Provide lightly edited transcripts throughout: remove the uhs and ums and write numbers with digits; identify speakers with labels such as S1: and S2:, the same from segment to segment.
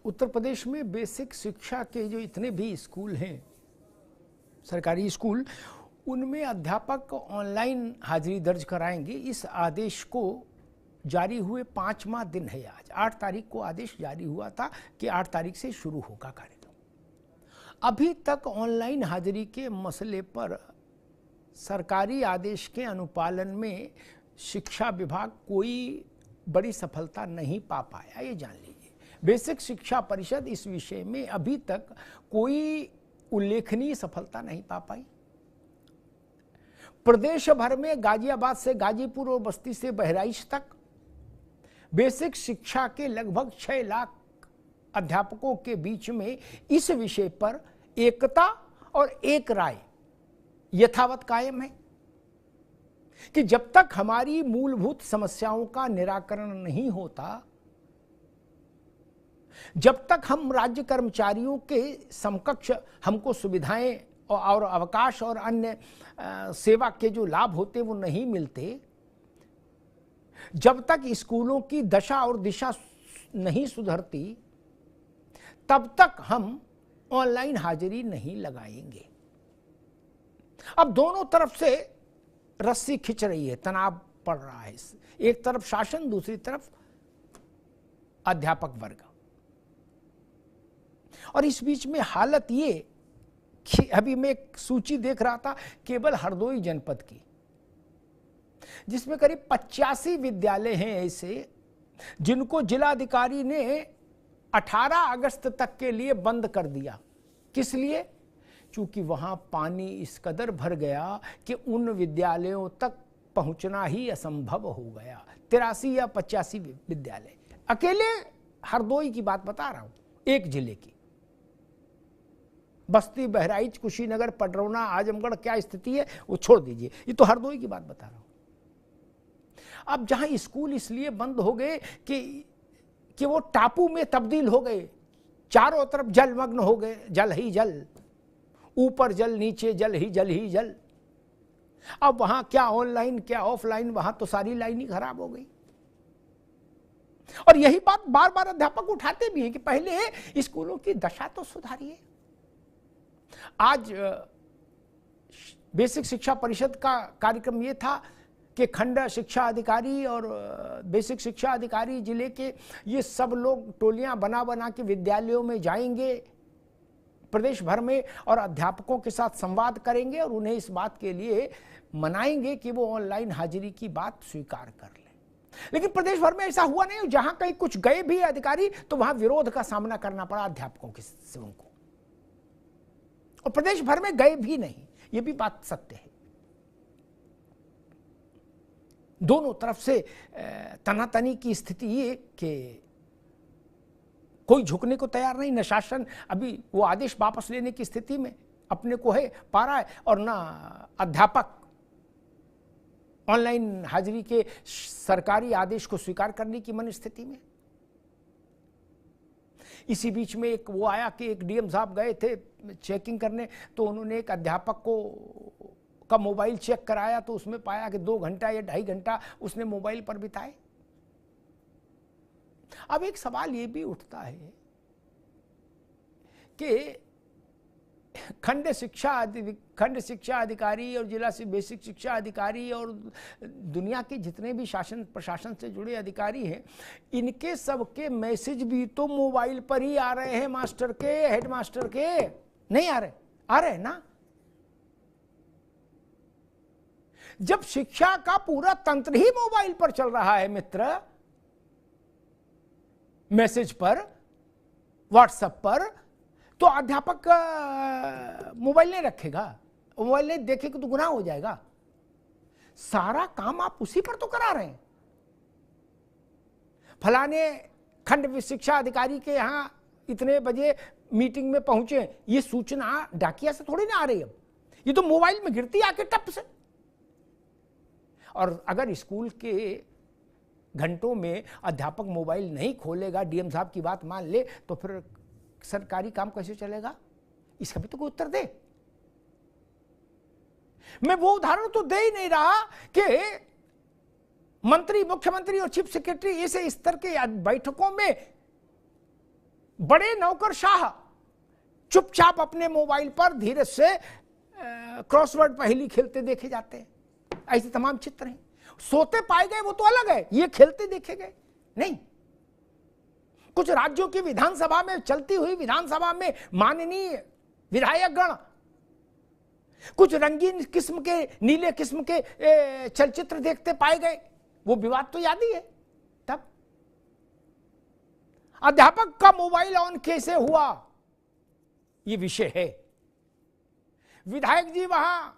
S1: उत्तर प्रदेश में बेसिक शिक्षा के जो इतने भी स्कूल हैं, सरकारी स्कूल, उनमें अध्यापक ऑनलाइन हाजिरी दर्ज कराएंगे। इस आदेश को जारी हुए 5वां दिन है आज। 8 तारीख को आदेश जारी हुआ था कि 8 तारीख से शुरू होगा कार्यक्रम। अभी तक ऑनलाइन हाजिरी के मसले पर सरकारी आदेश के अनुपालन में शिक्षा विभाग कोई बड़ी सफलता नहीं पा पाया, ये जान लीजिए। बेसिक शिक्षा परिषद इस विषय में अभी तक कोई उल्लेखनीय सफलता नहीं पा पाई। प्रदेश भर में गाजियाबाद से गाजीपुर और बस्ती से बहराइच तक बेसिक शिक्षा के लगभग 6 लाख अध्यापकों के बीच में इस विषय पर एकता और एक राय यथावत कायम है कि जब तक हमारी मूलभूत समस्याओं का निराकरण नहीं होता, जब तक हम राज्य कर्मचारियों के समकक्ष हमको सुविधाएं और अवकाश और अन्य सेवा के जो लाभ होते वो नहीं मिलते, जब तक स्कूलों की दशा और दिशा नहीं सुधरती, तब तक हम ऑनलाइन हाजिरी नहीं लगाएंगे। अब दोनों तरफ से रस्सी खिंच रही है, तनाव पड़ रहा है। एक तरफ शासन, दूसरी तरफ अध्यापक वर्ग। और इस बीच में हालत ये कि अभी मैं एक सूची देख रहा था केवल हरदोई जनपद की, जिसमें करीब 85 विद्यालय हैं ऐसे जिनको जिलाधिकारी ने 18 अगस्त तक के लिए बंद कर दिया। किस लिए? क्योंकि वहां पानी इस कदर भर गया कि उन विद्यालयों तक पहुंचना ही असंभव हो गया। 83 या 85 विद्यालय, अकेले हरदोई की बात बता रहा हूं, एक जिले की। बस्ती, बहराइच, कुशीनगर, पडरौना, आजमगढ़ क्या स्थिति है वो छोड़ दीजिए, ये तो हरदोई की बात बता रहा हूं। अब जहां स्कूल इसलिए बंद हो गए कि वो टापू में तब्दील हो गए, चारों तरफ जलमग्न हो गए, जल ही जल, ऊपर जल, नीचे जल ही जल ही जल। अब वहां क्या ऑनलाइन क्या ऑफलाइन, वहां तो सारी लाइन ही खराब हो गई। और यही बात बार बार अध्यापक उठाते भी हैं कि पहले स्कूलों की दशा तो सुधारिए। आज बेसिक शिक्षा परिषद का कार्यक्रम ये था कि खंड शिक्षा अधिकारी और बेसिक शिक्षा अधिकारी जिले के ये सब लोग टोलियां बना बना के विद्यालयों में जाएंगे प्रदेश भर में और अध्यापकों के साथ संवाद करेंगे और उन्हें इस बात के लिए मनाएंगे कि वो ऑनलाइन हाजिरी की बात स्वीकार कर लें। लेकिन प्रदेश भर में ऐसा हुआ नहीं। जहां कहीं कुछ गए भी अधिकारी तो वहां विरोध का सामना करना पड़ा अध्यापकों के से उनको, और प्रदेश भर में गए भी नहीं, ये भी बात सत्य है। दोनों तरफ से तनातनी की स्थिति ये कि कोई झुकने को तैयार नहीं। न शासन अभी वो आदेश वापस लेने की स्थिति में अपने को है पा रहा है, और ना अध्यापक ऑनलाइन हाजिरी के सरकारी आदेश को स्वीकार करने की मन स्थिति में। इसी बीच में एक वो आया कि एक डीएम साहब गए थे चेकिंग करने, तो उन्होंने एक अध्यापक का मोबाइल चेक कराया तो उसमें पाया कि 2 घंटा या 2.5 घंटा उसने मोबाइल पर बिताए। अब एक सवाल ये भी उठता है कि खंड शिक्षा अधिकारी और जिला से बेसिक शिक्षा अधिकारी और दुनिया के जितने भी शासन प्रशासन से जुड़े अधिकारी हैं, इनके सबके मैसेज भी तो मोबाइल पर ही आ रहे हैं। मास्टर के, हेडमास्टर के नहीं आ रहे ना। जब शिक्षा का पूरा तंत्र ही मोबाइल पर चल रहा है मित्र, मैसेज पर, व्हाट्सएप पर, तो अध्यापक मोबाइल नहीं रखेगा, मोबाइल नहीं देखेगा तो गुनाह हो जाएगा। सारा काम आप उसी पर तो करा रहे हैं। फलाने खंड शिक्षा अधिकारी के यहां इतने बजे मीटिंग में पहुंचे, ये सूचना डाकिया से थोड़ी ना आ रही है, ये तो मोबाइल में गिरती आके टप से। और अगर स्कूल के घंटों में अध्यापक मोबाइल नहीं खोलेगा, डीएम साहब की बात मान ले, तो फिर सरकारी काम कैसे चलेगा? इसका भी तो कोई उत्तर दे। मैं वो उदाहरण तो दे ही नहीं रहा कि मंत्री, मुख्यमंत्री और चीफ सेक्रेटरी ऐसे स्तर के बैठकों में बड़े नौकरशाह चुपचाप अपने मोबाइल पर धीरे से क्रॉसवर्ड पहेली खेलते देखे जाते हैं। ऐसे तमाम चित्र हैं। सोते पाए गए वो तो अलग है, ये खेलते देखे गए नहीं। कुछ राज्यों की विधानसभा में, चलती हुई विधानसभा में माननीय विधायकगण कुछ रंगीन किस्म के, नीले किस्म के चलचित्र देखते पाए गए। वो विवाद तो याद ही है। तब अध्यापक का मोबाइल ऑन कैसे हुआ, ये विषय है। विधायक जी वहां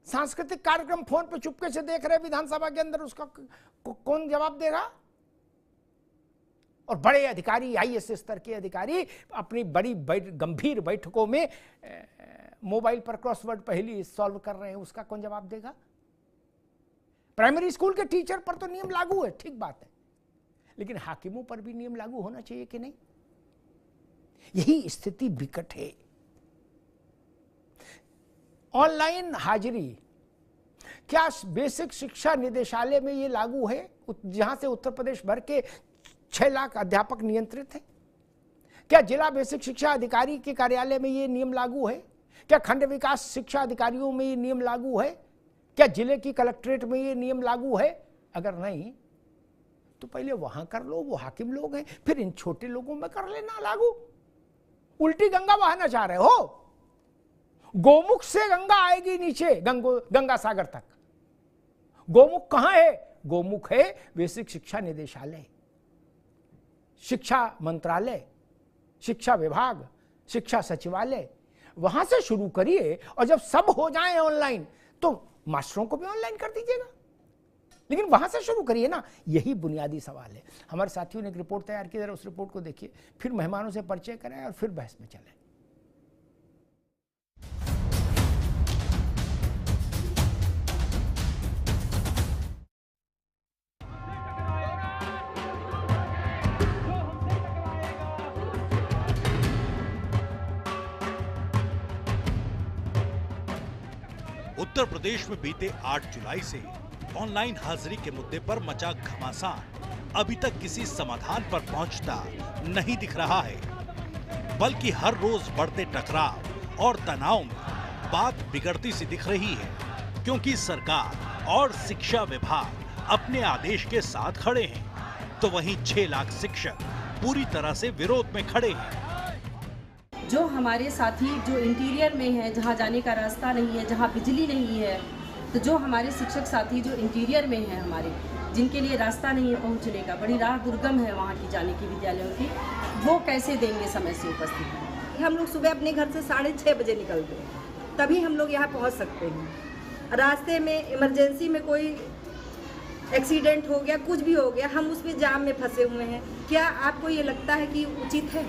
S1: सांस्कृतिक कार्यक्रम फोन पे चुपके से देख रहे विधानसभा के अंदर, उसका कौन जवाब देगा? और बड़े अधिकारी, आईएएस स्तर के अधिकारी अपनी बड़ी गंभीर बैठकों में मोबाइल पर क्रॉसवर्ड पहेली सॉल्व कर रहे हैं, उसका कौन जवाब देगा? प्राइमरी स्कूल के टीचर पर तो नियम लागू है, ठीक बात है, लेकिन हाकिमों पर भी नियम लागू होना चाहिए कि नहीं? यही स्थिति विकट है। ऑनलाइन हाजिरी क्या बेसिक शिक्षा निदेशालय में ये लागू है, जहां से उत्तर प्रदेश भर के 6 लाख अध्यापक नियंत्रित हैं? क्या जिला बेसिक शिक्षा अधिकारी के कार्यालय में ये नियम लागू है? क्या खंड विकास शिक्षा अधिकारियों में ये नियम लागू है? क्या जिले की कलेक्ट्रेट में ये नियम लागू है? अगर नहीं तो पहले वहां कर लो, वो हाकिम लोग हैं, फिर इन छोटे लोगों में कर लेना लागू। उल्टी गंगा बहाना चाह रहे हो। गोमुख से गंगा आएगी नीचे गंगा सागर तक। गोमुख कहां है? गोमुख है बेसिक शिक्षा निदेशालय, शिक्षा मंत्रालय, शिक्षा विभाग, शिक्षा सचिवालय। वहां से शुरू करिए, और जब सब हो जाए ऑनलाइन तो मास्टरों को भी ऑनलाइन कर दीजिएगा, लेकिन वहां से शुरू करिए ना। यही बुनियादी सवाल है। हमारे साथियों ने एक रिपोर्ट तैयार की, जरा उस रिपोर्ट को देखिए, फिर मेहमानों से परिचय कराएं और फिर बहस में चलें।
S2: उत्तर प्रदेश में बीते 8 जुलाई से ऑनलाइन हाजिरी के मुद्दे पर मचा घमासान अभी तक किसी समाधान पर पहुंचता नहीं दिख रहा है, बल्कि हर रोज बढ़ते टकराव और तनाव में बात बिगड़ती सी दिख रही है, क्योंकि सरकार और शिक्षा विभाग अपने आदेश के साथ खड़े हैं, तो वहीं 6 लाख शिक्षक पूरी तरह से विरोध में खड़े हैं।
S3: जो हमारे साथी जो इंटीरियर में है, जहाँ जाने का रास्ता नहीं है, जहाँ बिजली नहीं है, तो जो हमारे शिक्षक साथी जो इंटीरियर में हैं हमारे, जिनके लिए रास्ता नहीं है पहुँचने का, बड़ी राह दुर्गम है वहाँ की जाने की विद्यालयों की, वो कैसे देंगे समय से उपस्थिति?
S4: हम लोग सुबह अपने घर से 6:30 बजे निकलते हैं, तभी हम लोग यहाँ पहुँच सकते हैं। रास्ते में इमरजेंसी में कोई एक्सीडेंट हो गया, कुछ भी हो गया, हम उसमें जाम में फंसे हुए हैं। क्या आपको ये लगता है कि उचित है?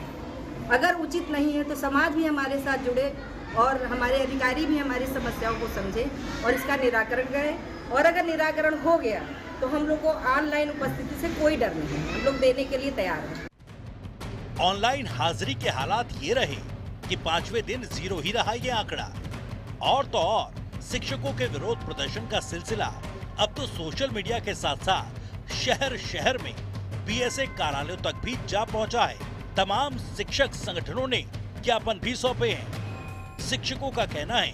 S4: अगर उचित नहीं है तो समाज भी हमारे साथ जुड़े और हमारे अधिकारी भी हमारी समस्याओं को समझे और इसका निराकरण करें। और अगर निराकरण हो गया तो हम लोग को ऑनलाइन उपस्थिति से कोई डर नहीं है, हम लोग देने के लिए तैयार हैं।
S2: ऑनलाइन हाजिरी के हालात ये रहे कि 5वें दिन 0 ही रहा ये आंकड़ा। और तो और शिक्षकों के विरोध प्रदर्शन का सिलसिला अब तो सोशल मीडिया के साथ साथ शहर शहर में बीएसए कार्यालयों तक भी जा पहुंचा है। तमाम शिक्षक संगठनों ने ज्ञापन भी सौंपे हैं। शिक्षकों का कहना है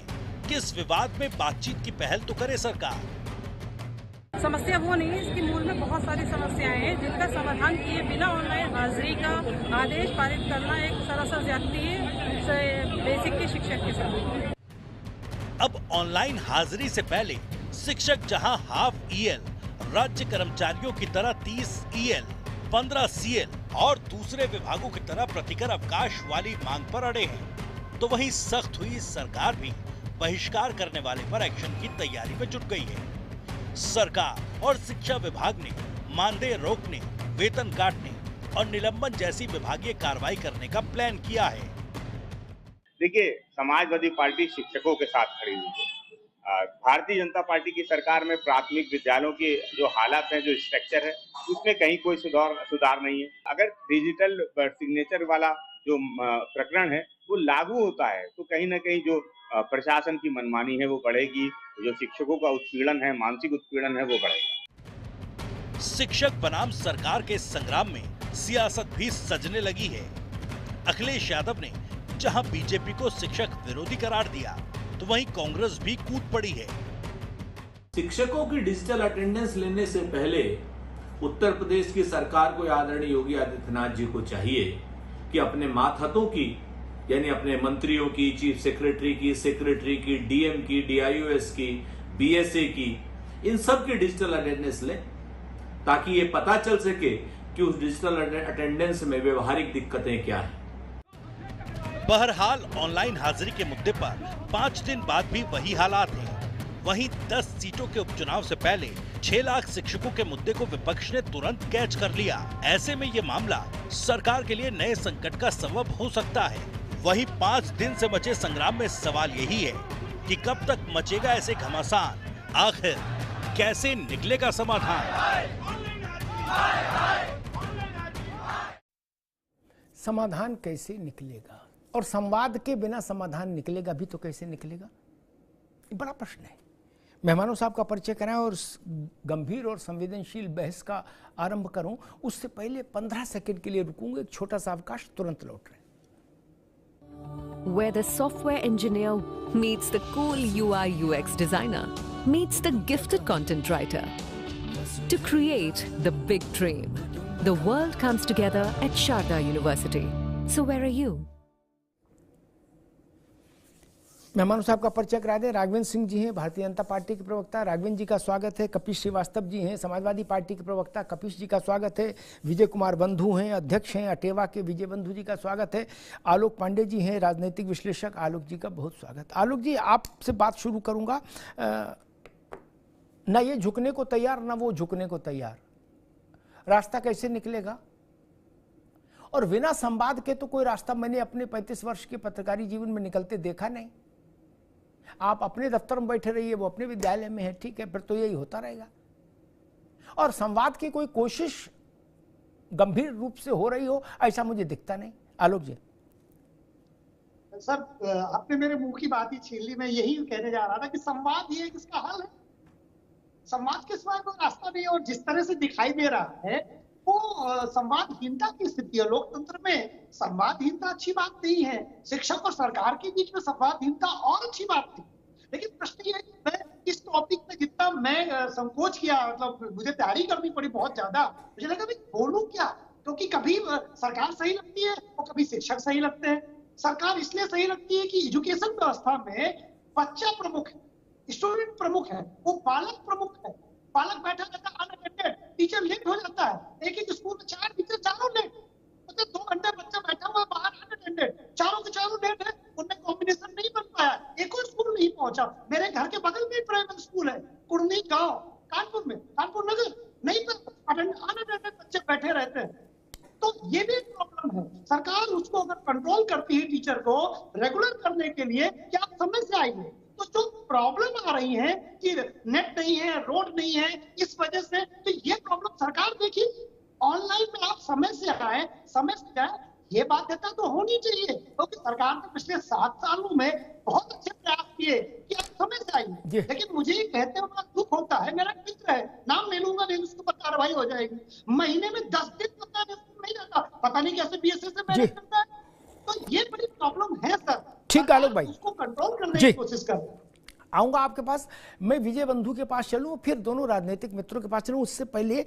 S2: कि इस विवाद में बातचीत की पहल तो करे सरकार।
S5: समस्या वो नहीं है, इसके मूल में बहुत सारी समस्याएं हैं जिनका समाधान किए बिना ऑनलाइन हाजिरी का आदेश पारित करना एक सरासर ज्यादती है बेसिक के शिक्षक के साथ।
S2: अब ऑनलाइन हाजिरी से पहले शिक्षक जहां हाफ ईएल, राज्य कर्मचारियों की तरह 30 ईएल, 15 सीएल और दूसरे विभागों की तरह प्रतिकर अवकाश वाली मांग पर अड़े हैं, तो वहीं सख्त हुई सरकार भी बहिष्कार करने वाले पर एक्शन की तैयारी में जुट गई है। सरकार और शिक्षा विभाग ने मानदेय रोकने, वेतन काटने और निलंबन जैसी विभागीय कार्रवाई करने का प्लान किया है।
S6: देखिए, समाजवादी पार्टी शिक्षकों के साथ खड़ी हुई है। भारतीय जनता पार्टी की सरकार में प्राथमिक विद्यालयों के जो हालात हैं, जो स्ट्रक्चर है, उसमें कहीं कोई सुधार नहीं है। अगर डिजिटल सिग्नेचर वाला जो प्रकरण है वो लागू होता है तो कहीं ना कहीं जो प्रशासन की मनमानी है वो बढ़ेगी, जो शिक्षकों का उत्पीड़न है, मानसिक उत्पीड़न है, वो बढ़ेगा।
S2: शिक्षक बनाम सरकार के संग्राम में सियासत भी सजने लगी है। अखिलेश यादव ने जहां बीजेपी को शिक्षक विरोधी करार दिया, तो वहीं कांग्रेस भी कूद पड़ी है।
S7: शिक्षकों की डिजिटल अटेंडेंस लेने से पहले उत्तर प्रदेश की सरकार को, आदरणीय योगी आदित्यनाथ जी को चाहिए कि अपने मातहतों की, यानी अपने मंत्रियों की, चीफ सेक्रेटरी की, डीएम की, डीआईओएस की, बीएसए की, इन सब की डिजिटल अटेंडेंस लें, ताकि ये पता चल सके कि उस डिजिटल अटेंडेंस में व्यवहारिक दिक्कतें क्या हैं।
S2: बहरहाल ऑनलाइन हाजिरी के मुद्दे पर 5 दिन बाद भी वही हालात हैं। वहीं 10 सीटों के उपचुनाव से पहले 6 लाख शिक्षकों के मुद्दे को विपक्ष ने तुरंत कैच कर लिया। ऐसे में ये मामला सरकार के लिए नए संकट का सबब हो सकता है। वहीं 5 दिन से मचे संग्राम में सवाल यही है कि कब तक मचेगा ऐसे घमासान, आखिर कैसे निकलेगा समाधान।
S1: समाधान कैसे निकलेगा, और संवाद के बिना समाधान निकलेगा भी तो कैसे निकलेगा, ये बड़ा प्रश्न है। मेहमानों साहब का परिचय कराएं और गंभीर और संवेदनशील बहस का आरंभ करूं, उससे पहले 15 सेकंड के लिए रुकूंगा, एक छोटा सा अवकाश, तुरंत लौट रहे।
S8: Where the software engineer meets the cool UI UX designer meets the gifted content writer to create the big dream. The world comes together at Sharda University. So where are you?
S1: मेहमानों साहब का परिचय करा दें। राघवेंद्र सिंह जी हैं, Bharatiya Janata party के प्रवक्ता, राघवेंद्र जी का स्वागत है। कपिश श्रीवास्तव जी हैं, समाजवादी पार्टी के प्रवक्ता, कपिश जी का स्वागत है। विजय कुमार बंधु हैं, अध्यक्ष हैं अटेवा के, विजय बंधु जी का स्वागत है। आलोक पांडे जी हैं, राजनीतिक विश्लेषक, आलोक जी का बहुत स्वागत। आलोक जी, आपसे बात शुरू करूंगा। ना ये झुकने को तैयार, ना वो झुकने को तैयार, रास्ता कैसे निकलेगा? और बिना संवाद के तो कोई रास्ता मैंने अपने 35 वर्ष के पत्रकारी जीवन में निकलते देखा नहीं। आप अपने दफ्तर में बैठे रहिए, वो अपने विद्यालय में है, ठीक है, फिर तो यही होता रहेगा। और संवाद की कोई कोशिश गंभीर रूप से हो रही हो, ऐसा मुझे दिखता नहीं। आलोक जी।
S9: सर, आपने मेरे मुंह की बात ही छीन ली। मैं यही कहने जा रहा था कि संवाद ही एक इसका हल है। संवाद के सिवा कोई रास्ता नहीं है। और जिस तरह से दिखाई दे रहा है वो संवादहीनता की स्थिति है। लोकतंत्र में संवादहीनता अच्छी बात नहीं है। शिक्षक और सरकार के बीच में संवादहीनता और अच्छी बात नहीं। लेकिन प्रश्न ये है कि मैं इस टॉपिक में जितना मैं संकोच किया, मतलब मुझे तैयारी करनी पड़ी बहुत ज्यादा, मुझे लगा भाई बोलूं क्या, क्योंकि कभी सरकार सही लगती है और कभी शिक्षक सही लगते हैं। सरकार इसलिए सही लगती है कि एजुकेशन व्यवस्था में बच्चा प्रमुख है, स्टूडेंट प्रमुख है, वो बालक प्रमुख है। बालक बैठा रहता है अनअटेंडेड, टीचर लेट हो जाता है। एक स्कूल में 4 टीचर, चारों लेट, मतलब 2 घंटे बच्चा बैठा हुआ बाहर अनअटेंडेड, चारों के चारों लेट है। उनमें कॉम्बिनेशन नहीं बन पाया, एक और स्कूल नहीं पहुंचा। मेरे घर के बगल में प्राइवेट स्कूल है, कुर्नी गांव, कानपुर में, कानपुर नगर, नहीं अनअटेंडेड बच्चे बैठे रहते हैं। तो ये भी एक प्रॉब्लम है। सरकार उसको अगर कंट्रोल करती है, टीचर को रेगुलर करने के लिए, क्या समय से आएंगे? तो जो प्रॉब्लम आ रही है कि नेट नहीं है, रोड नहीं है, इस वजह से, तो ये प्रॉब्लम सरकार देखी। ऑनलाइन में आप समय से आए, समय से जाए, ये बाध्यता तो होनी चाहिए, क्योंकि सरकार ने पिछले 7 सालों में बहुत अच्छे प्रयास किए कि आप समय से आइए। लेकिन मुझे ये कहते हुए दुख होता है, मेरा मित्र है, नाम ले लूंगा नहीं, उसके ऊपर कार्रवाई हो जाएगी। महीने में 10 दिन पता नहीं रहता, पता नहीं कैसे बीएसए से मैनेज करता है। तो ये बड़ी प्रॉब्लम है सर।
S1: ठीक है आलोक भाई,
S9: उसको कंट्रोल करने की कोशिश कर।
S1: आऊंगा आपके पास। मैं विजय बंधु के पास चलूं, फिर दोनों राजनीतिक मित्रों के पास चलूं। उससे पहले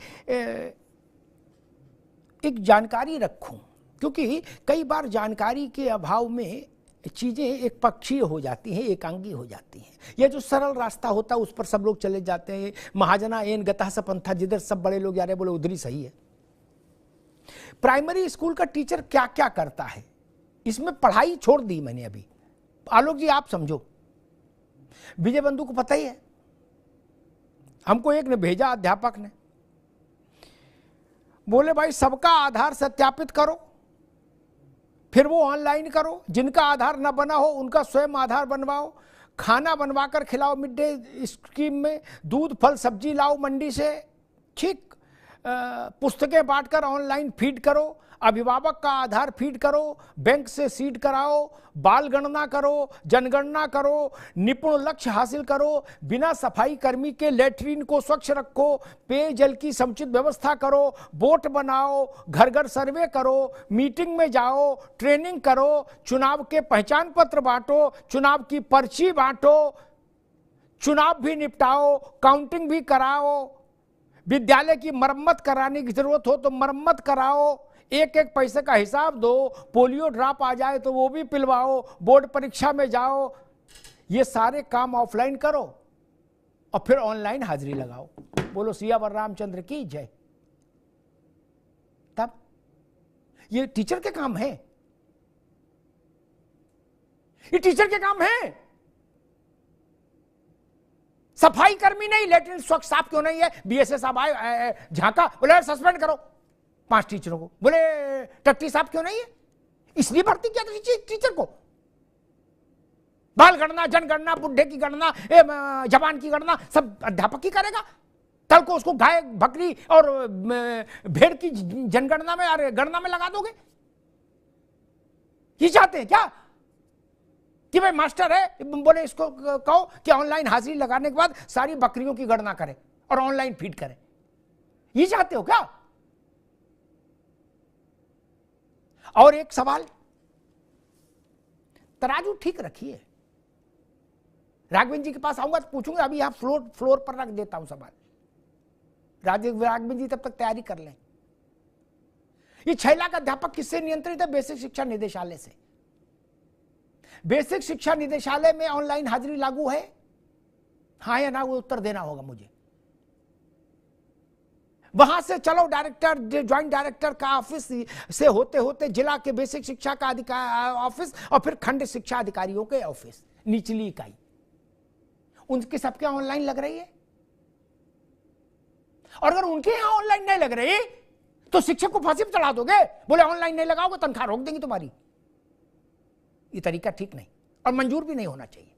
S1: एक जानकारी रखूं, क्योंकि कई बार जानकारी के अभाव में चीजें एक पक्षीय हो जाती हैं, एकांगी हो जाती हैं। यह जो सरल रास्ता होता है उस पर सब लोग चले जाते हैं। महाजना एन गतः सपंथा, जिधर सब बड़े लोग जा रहे बोले उधर ही सही है। प्राइमरी स्कूल का टीचर क्या क्या करता है, इसमें पढ़ाई छोड़ दी मैंने अभी। आलोक जी आप समझो, विजय बंधु को पता ही है, हमको एक ने भेजा, अध्यापक ने, बोले भाई सबका आधार सत्यापित करो, फिर वो ऑनलाइन करो, जिनका आधार न बना हो उनका स्वयं आधार बनवाओ, खाना बनवाकर खिलाओ मिड डे स्कीम में, दूध फल सब्जी लाओ मंडी से, ठीक, पुस्तकें बांटकर ऑनलाइन फीड करो, अभिभावक का आधार फीड करो, बैंक से सीड कराओ, बाल गणना करो, जनगणना करो, निपुण लक्ष्य हासिल करो, बिना सफाई कर्मी के लेटरिन को स्वच्छ रखो, पेयजल की समुचित व्यवस्था करो, बोट बनाओ, घर घर सर्वे करो, मीटिंग में जाओ, ट्रेनिंग करो, चुनाव के पहचान पत्र बांटो, चुनाव की पर्ची बांटो, चुनाव भी निपटाओ, काउंटिंग भी कराओ, विद्यालय की मरम्मत कराने की जरूरत हो तो मरम्मत कराओ, एक एक पैसे का हिसाब दो, पोलियो ड्रॉप आ जाए तो वो भी पिलवाओ, बोर्ड परीक्षा में जाओ। ये सारे काम ऑफलाइन करो और फिर ऑनलाइन हाजिरी लगाओ। बोलो सियावर रामचंद्र की जय। तब ये टीचर के काम है, ये टीचर के काम है। सफाई कर्मी नहीं, लेटरिन स्वच्छ साफ क्यों नहीं है? बीएसएस साहब आए झांका, बोले सस्पेंड करो 5 टीचरों को। बोले टट्टी साहब क्यों नहीं है? इसलिए भर्ती किया था टीचर को। बाल गणना, जनगणना, बुढ़े की गणना, जवान की गणना सब अध्यापक ही करेगा। कल को उसको गाय, बकरी और भेड़ की जनगणना में और गणना में लगा दोगे? ये चाहते हैं क्या कि भाई मास्टर है, बोले इसको कहो कि ऑनलाइन हाजिरी लगाने के बाद सारी बकरियों की गणना करे और ऑनलाइन फीड करे? ये चाहते हो क्या? और एक सवाल, तराजू ठीक रखिए। राघवेंद्र जी के पास आऊंगा तो पूछूंगा, अभी आप फ्लोर पर रख देता हूं सवाल। राघवेंद्र जी तब तक तैयारी कर लें। ये 6 लाख अध्यापक किससे नियंत्रित है? बेसिक शिक्षा निदेशालय से। बेसिक शिक्षा निदेशालय में ऑनलाइन हाजिरी लागू है, हाँ या ना? वो उत्तर देना होगा मुझे। वहां से चलो डायरेक्टर, ज्वाइंट डायरेक्टर का ऑफिस से होते होते जिला के बेसिक शिक्षा का ऑफिस और फिर खंड शिक्षा अधिकारियों के ऑफिस, निचली इकाई, उनके सबके ऑनलाइन लग रही है। और अगर उनके यहां ऑनलाइन नहीं लग रही तो शिक्षक को फांसी पर चढ़ा दोगे, बोले ऑनलाइन नहीं लगाओगे तनख्वाह रोक देंगे तुम्हारी। ये तरीका ठीक नहीं और मंजूर भी नहीं होना चाहिए।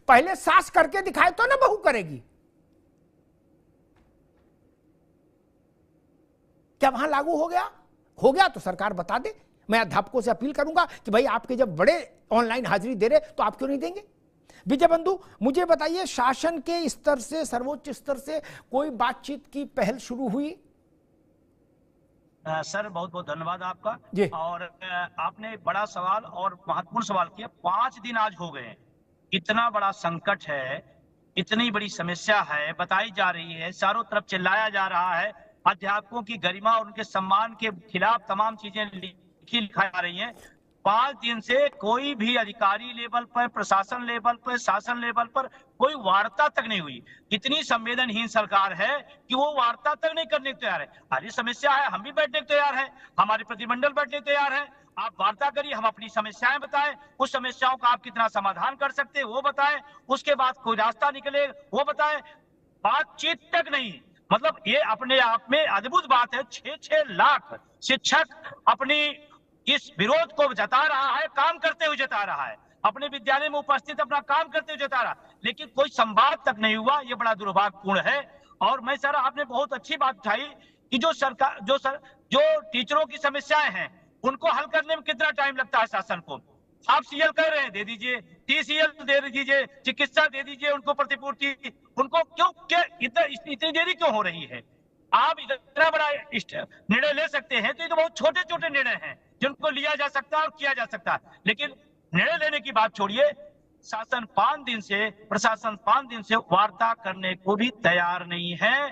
S1: पहले सास करके दिखाए तो ना बहू करेगी। क्या वहां लागू हो गया? हो गया तो सरकार बता दे। मैं अध्यापकों से अपील करूंगा कि भाई आपके जब बड़े ऑनलाइन हाजिरी दे रहे तो आप क्यों नहीं देंगे? विजय बंधु, मुझे बताइए, शासन के स्तर से, सर्वोच्च स्तर से कोई बातचीत की पहल शुरू हुई?
S10: सर बहुत बहुत धन्यवाद आपका
S1: जी।
S10: और आपने बड़ा सवाल और महत्वपूर्ण सवाल किया। 5 दिन आज हो गए, इतना बड़ा संकट है, इतनी बड़ी समस्या है, बताई जा रही है, चारों तरफ चिल्लाया जा रहा है, अध्यापकों की गरिमा और उनके सम्मान के खिलाफ तमाम चीजें लिखाई जा रही हैं। 5 दिन से कोई भी अधिकारी लेवल पर, प्रशासन लेवल पर, शासन लेवल पर कोई वार्ता तक नहीं हुई। इतनी संवेदनहीन सरकार है कि वो वार्ता तक नहीं करने को तैयार है। अरे समस्या है, हम भी बैठने को तैयार है, हमारे प्रतिनिधिमंडल बैठने को तैयार है। आप वार्ता करिए, हम अपनी समस्याएं बताएं, उस समस्याओं का आप कितना समाधान कर सकते हैं वो बताएं, उसके बाद कोई रास्ता निकले वो बताएं। बातचीत तक नहीं। मतलब ये अपने आप में अद्भुत बात है। 6-6 लाख शिक्षक अपनी इस विरोध को जता रहा है, काम करते हुए जता रहा है, अपने विद्यालय में उपस्थित अपना काम करते हुए जता रहा, लेकिन कोई संवाद तक नहीं हुआ। ये बड़ा दुर्भाग्यपूर्ण है। और मैं सर, आपने बहुत अच्छी बात उठाई कि जो टीचरों की समस्याएं हैं उनको हल करने में कितना टाइम लगता है शासन को। आप सीएल कर रहे हैं, दे दीजिए, टीसीएल दे दीजिए, चिकित्सा दे दीजिए, उनको प्रतिपूर्ति, उनको क्यों इतनी देरी क्यों हो रही है? आप इतना बड़ा निर्णय ले सकते हैं तो ये तो बहुत छोटे छोटे निर्णय हैं जिनको लिया जा सकता है और किया जा सकता है। लेकिन निर्णय लेने की बात छोड़िए, शासन 5 दिन से, प्रशासन 5 दिन से वार्ता करने को भी तैयार नहीं है,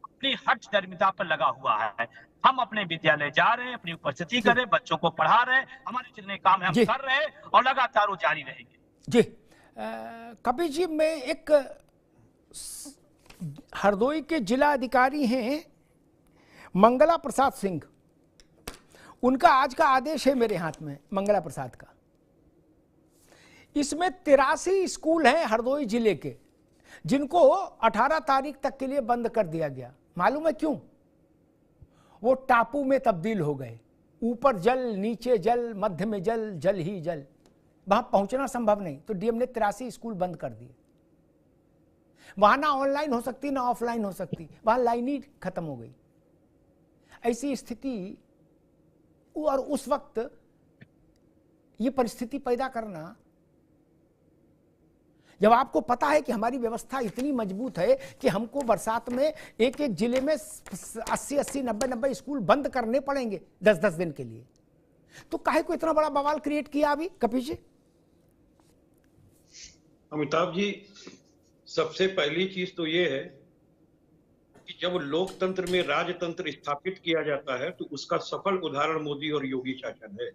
S10: अपनी हठ धर्मिता पर लगा हुआ है। हम अपने विद्यालय जा रहे हैं, अपनी उपस्थिति कर रहे हैं, बच्चों को पढ़ा रहे हैं, हमारे जितने काम है हम कर रहे हैं और लगातार वो जारी रहेंगे।
S1: जी कपिल जी, मैं एक हरदोई के जिला अधिकारी हैं मंगला प्रसाद सिंह, उनका आज का आदेश है मेरे हाथ में, मंगला प्रसाद का। इसमें 83 स्कूल हैं हरदोई जिले के जिनको 18 तारीख तक के लिए बंद कर दिया गया। मालूम है क्यों? वो टापू में तब्दील हो गए। ऊपर जल, नीचे जल, मध्य में जल, जल ही जल, वहां पहुंचना संभव नहीं। तो डीएम ने 83 स्कूल बंद कर दिए। वहां ना ऑनलाइन हो सकती ना ऑफलाइन हो सकती, वहां लाइन ही खत्म हो गई। ऐसी स्थिति और उस वक्त ये परिस्थिति पैदा करना, जब आपको पता है कि हमारी व्यवस्था इतनी मजबूत है कि हमको बरसात में एक एक जिले में 80-80, 90-90 स्कूल बंद करने पड़ेंगे 10-10 दिन के लिए, तो काहे को इतना बड़ा बवाल क्रिएट किया अभी कपिल जी?
S11: अमिताभ जी, सबसे पहली चीज तो ये है कि जब लोकतंत्र में राजतंत्र स्थापित किया जाता है तो उसका सफल उदाहरण मोदी और योगी शासन है।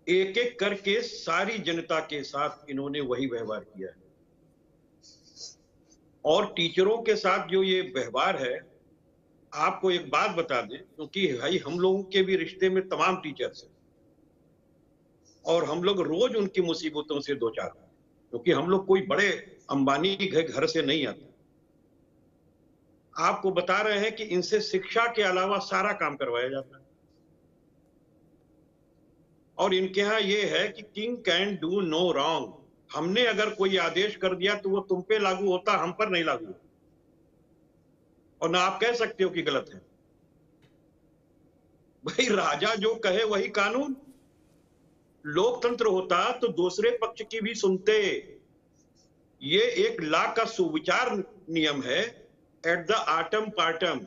S11: एक एक करके सारी जनता के साथ इन्होंने वही व्यवहार किया है, और टीचरों के साथ जो ये व्यवहार है, आपको एक बात बता दें, क्योंकि भाई हम लोगों के भी रिश्ते में तमाम टीचर्स हैं और हम लोग रोज उनकी मुसीबतों से दो चार, क्योंकि हम लोग कोई बड़े अंबानी के घर से नहीं आते। आपको बता रहे हैं कि इनसे शिक्षा के अलावा सारा काम करवाया जाता है, और इनके यहां ये है कि king can do no wrong. हमने अगर कोई आदेश कर दिया तो वो तुम पे लागू होता, हम पर नहीं लागू होता, और ना आप कह सकते हो कि गलत है। भाई राजा जो कहे वही कानून। लोकतंत्र होता तो दूसरे पक्ष की भी सुनते। ये एक ला का सुविचार नियम है, एट द आटम पार्टम,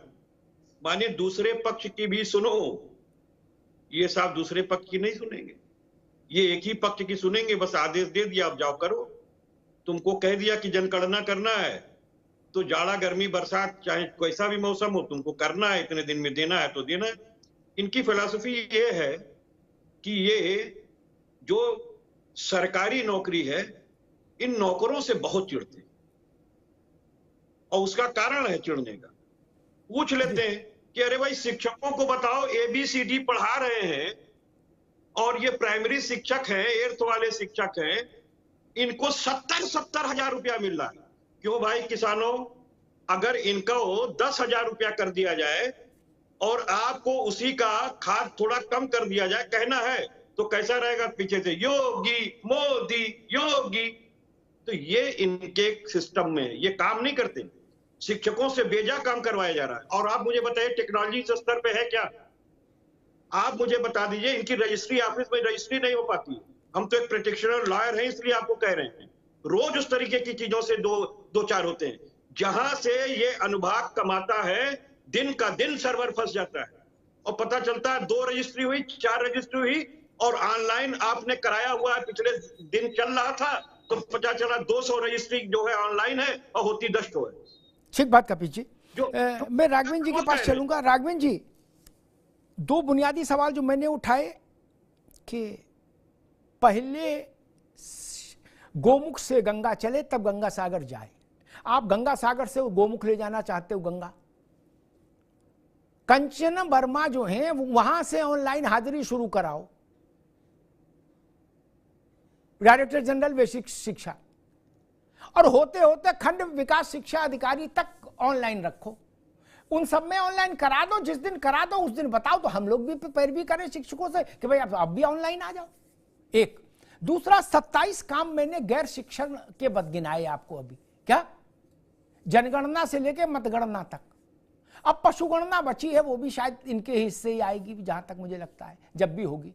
S11: माने दूसरे पक्ष की भी सुनो। ये साहब दूसरे पक्ष की नहीं सुनेंगे, ये एक ही पक्ष की सुनेंगे। बस आदेश दे दिया, अब जाओ करो। तुमको कह दिया कि जनगणना करना है तो जाड़ा गर्मी बरसात चाहे कैसा भी मौसम हो तुमको करना है, इतने दिन में देना है तो देना है। इनकी फिलॉसफी ये है कि ये जो सरकारी नौकरी है, इन नौकरों से बहुत चिढ़ते हैं, और उसका कारण है चिढ़ने का। पूछ लेते हैं कि अरे भाई शिक्षकों को बताओ, ABCD पढ़ा रहे हैं और ये प्राइमरी शिक्षक हैं, 8th वाले शिक्षक हैं, इनको 70-70 हजार रुपया मिल रहा है। क्यों भाई किसानों, अगर इनको 10,000 रुपया कर दिया जाए और आपको उसी का खाद थोड़ा कम कर दिया जाए, कहना है तो कैसा रहेगा? पीछे से योगी मोदी योगी। तो ये इनके सिस्टम में ये काम नहीं करते। शिक्षकों से बेजा काम करवाया जा रहा है। और आप मुझे बताइए टेक्नोलॉजी इस स्तर पे है क्या? आप मुझे बता दीजिए, इनकी रजिस्ट्री ऑफिस में रजिस्ट्री नहीं हो पाती। हम तो एक प्रैक्टिशनर लॉयर हैं, इसलिए आपको कह रहे हैं। रोज उस तरीके की चीजों से दो चार होते हैं। जहां से ये अनुभाग कमाता है, दिन का दिन सर्वर फंस जाता है और पता चलता है 2 रजिस्ट्री हुई, 4 रजिस्ट्री हुई, और ऑनलाइन आपने कराया हुआ है, पिछले दिन चल रहा था तो पता चला 200 रजिस्ट्री जो है ऑनलाइन है और होती 10 है।
S1: ठीक बात कपिल जी। मैं राघवेंद्र जी के पास चलूंगा। राघवेंद्र जी, 2 बुनियादी सवाल जो मैंने उठाए कि पहले गोमुख से गंगा चले तब गंगा सागर जाए। आप गंगा सागर से गोमुख ले जाना चाहते हो गंगा। कंचन वर्मा जो हैं वहां से ऑनलाइन हाजिरी शुरू कराओ, डायरेक्टर जनरल बेसिक शिक्षा, और होते होते खंड विकास शिक्षा अधिकारी तक ऑनलाइन रखो। उन सब में ऑनलाइन करा दो। जिस दिन करा दो उस दिन बताओ तो हम लोग भी पैरवी करें शिक्षकों से कि भाई आप भी ऑनलाइन आ जाओ। एक दूसरा, 27 काम मैंने गैर शिक्षण के बद गिनाए आपको अभी। क्या? जनगणना से लेके मतगणना तक। अब पशुगणना बची है, वो भी शायद इनके हिस्से ही आएगी, जहां तक मुझे लगता है, जब भी होगी।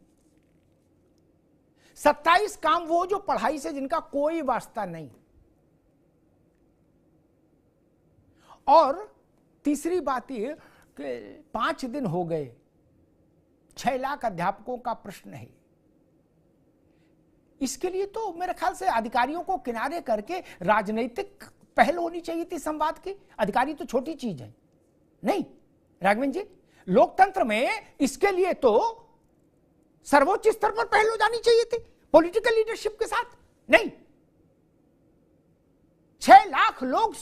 S1: 27 काम वो जो पढ़ाई से जिनका कोई वास्ता नहीं। और तीसरी बात यह कि 5 दिन हो गए, 6 लाख अध्यापकों का प्रश्न है। इसके लिए तो मेरे ख्याल से अधिकारियों को किनारे करके राजनीतिक पहल होनी चाहिए थी संवाद की। अधिकारी तो छोटी चीज है नहीं राघवेंद्र जी, लोकतंत्र में इसके लिए तो सर्वोच्च स्तर पर पहल हो जानी चाहिए थी पॉलिटिकल लीडरशिप के साथ। नहीं, 6 लाख लोग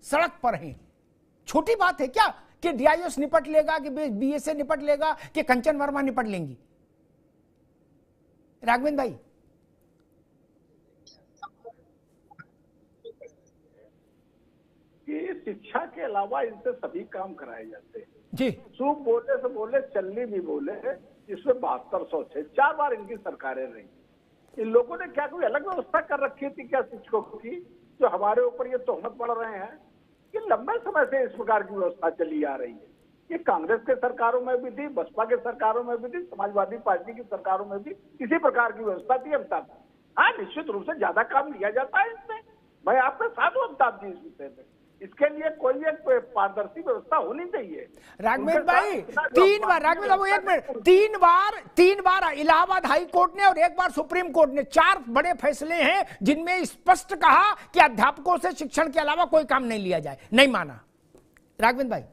S1: सड़क पर हैं। छोटी बात है क्या कि DIS निपट लेगा, कि BSA निपट लेगा, कि कंचन वर्मा निपट लेंगी? राघवेंद्र भाई,
S12: कि शिक्षा के अलावा इनसे सभी काम कराए जाते हैं
S1: जी।
S12: सूप बोले से बोले, चलनी भी बोले, इसमें 7200 थे। 4 बार इनकी सरकारें रही। इन लोगों ने क्या कोई अलग व्यवस्था कर रखी थी क्या शिक्षकों की, जो हमारे ऊपर ये तोहमत पड़ रहे हैं कि लंबे समय से इस प्रकार की व्यवस्था चली आ रही है? ये कांग्रेस के सरकारों में भी थी, बसपा के सरकारों में भी थी, समाजवादी पार्टी की सरकारों में भी इसी प्रकार की व्यवस्था थी अमिताभ। हाँ, निश्चित रूप से ज्यादा काम लिया जाता है इसमें, मैं आपके साथ हूं अमिताभ जी इस विषय में। इसके लिए कोई एक पारदर्शी व्यवस्था होनी चाहिए।
S1: राघवेंद्र भाई 3 बार, राघवेंद्र भाई 1 मिनट, 3 बार इलाहाबाद हाई कोर्ट ने और 1 बार सुप्रीम कोर्ट ने 4 बड़े फैसले हैं जिनमें स्पष्ट कहा कि अध्यापकों से शिक्षण के अलावा कोई काम नहीं लिया जाए, नहीं माना। राघवेंद्र भाई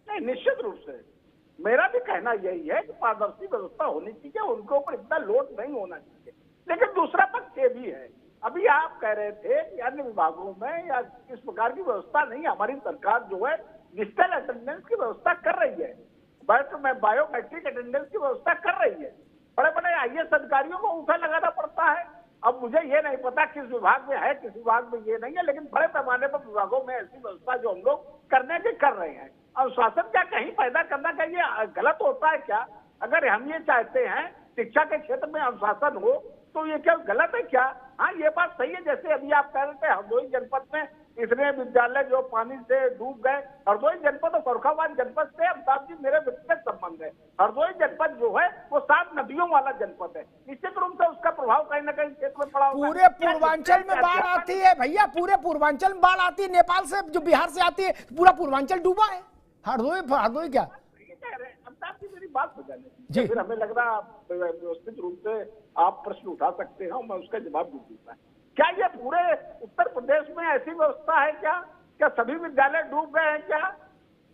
S12: नहीं, निश्चित रूप से मेरा भी कहना यही है कि पारदर्शी व्यवस्था होनी चाहिए, उनके ऊपर इतना लोड नहीं होना चाहिए। लेकिन दूसरा पक्ष ये भी है, अभी आप कह रहे थे कि अन्य विभागों में या इस प्रकार की व्यवस्था नहीं, हमारी सरकार जो है डिजिटल अटेंडेंस की व्यवस्था कर रही है, बायोमेट्रिक अटेंडेंस की व्यवस्था कर रही है। बड़े बड़े IAS अधिकारियों को उठा लगाना पड़ता है। अब मुझे ये नहीं पता किस विभाग में है, किस विभाग में ये नहीं है, लेकिन बड़े पैमाने पर विभागों में ऐसी व्यवस्था जो हम लोग करने की कर रहे हैं। अनुशासन क्या कहीं पैदा करना चाहिए, गलत होता है क्या? अगर हम ये चाहते हैं शिक्षा के क्षेत्र में अनुशासन हो तो ये क्या गलत है क्या? हाँ, ये बात सही है। जैसे अभी आप कह रहे थे हरदोई जनपद में इतने विद्यालय जो पानी से डूब गए, हरदोई जनपद और फर्रुखाबाद जनपद से अमिताभ जी मेरे व्यक्तिगत संबंध है। हरदोई जनपद जो है वो 7 नदियों वाला जनपद है, निश्चित रूप से उसका प्रभाव कहीं ना कहीं क्षेत्र में पड़ा होगा।
S1: पूरे पूर्वांचल में बाढ़ आती है भैया, पूरे पूर्वांचल में बाढ़ आती है, नेपाल से जो बिहार से आती है, पूरा पूर्वांचल डूबा है। हरदोई क्या
S12: अमिताभ जी मेरी बात बजाने, फिर हमें लग रहा व्यवस्थित रूप से आप प्रश्न उठा सकते हैं, मैं उसका जवाब भी दूंगा। क्या ये पूरे उत्तर प्रदेश में ऐसी व्यवस्था है क्या? क्या सभी विद्यालय डूब गए हैं क्या?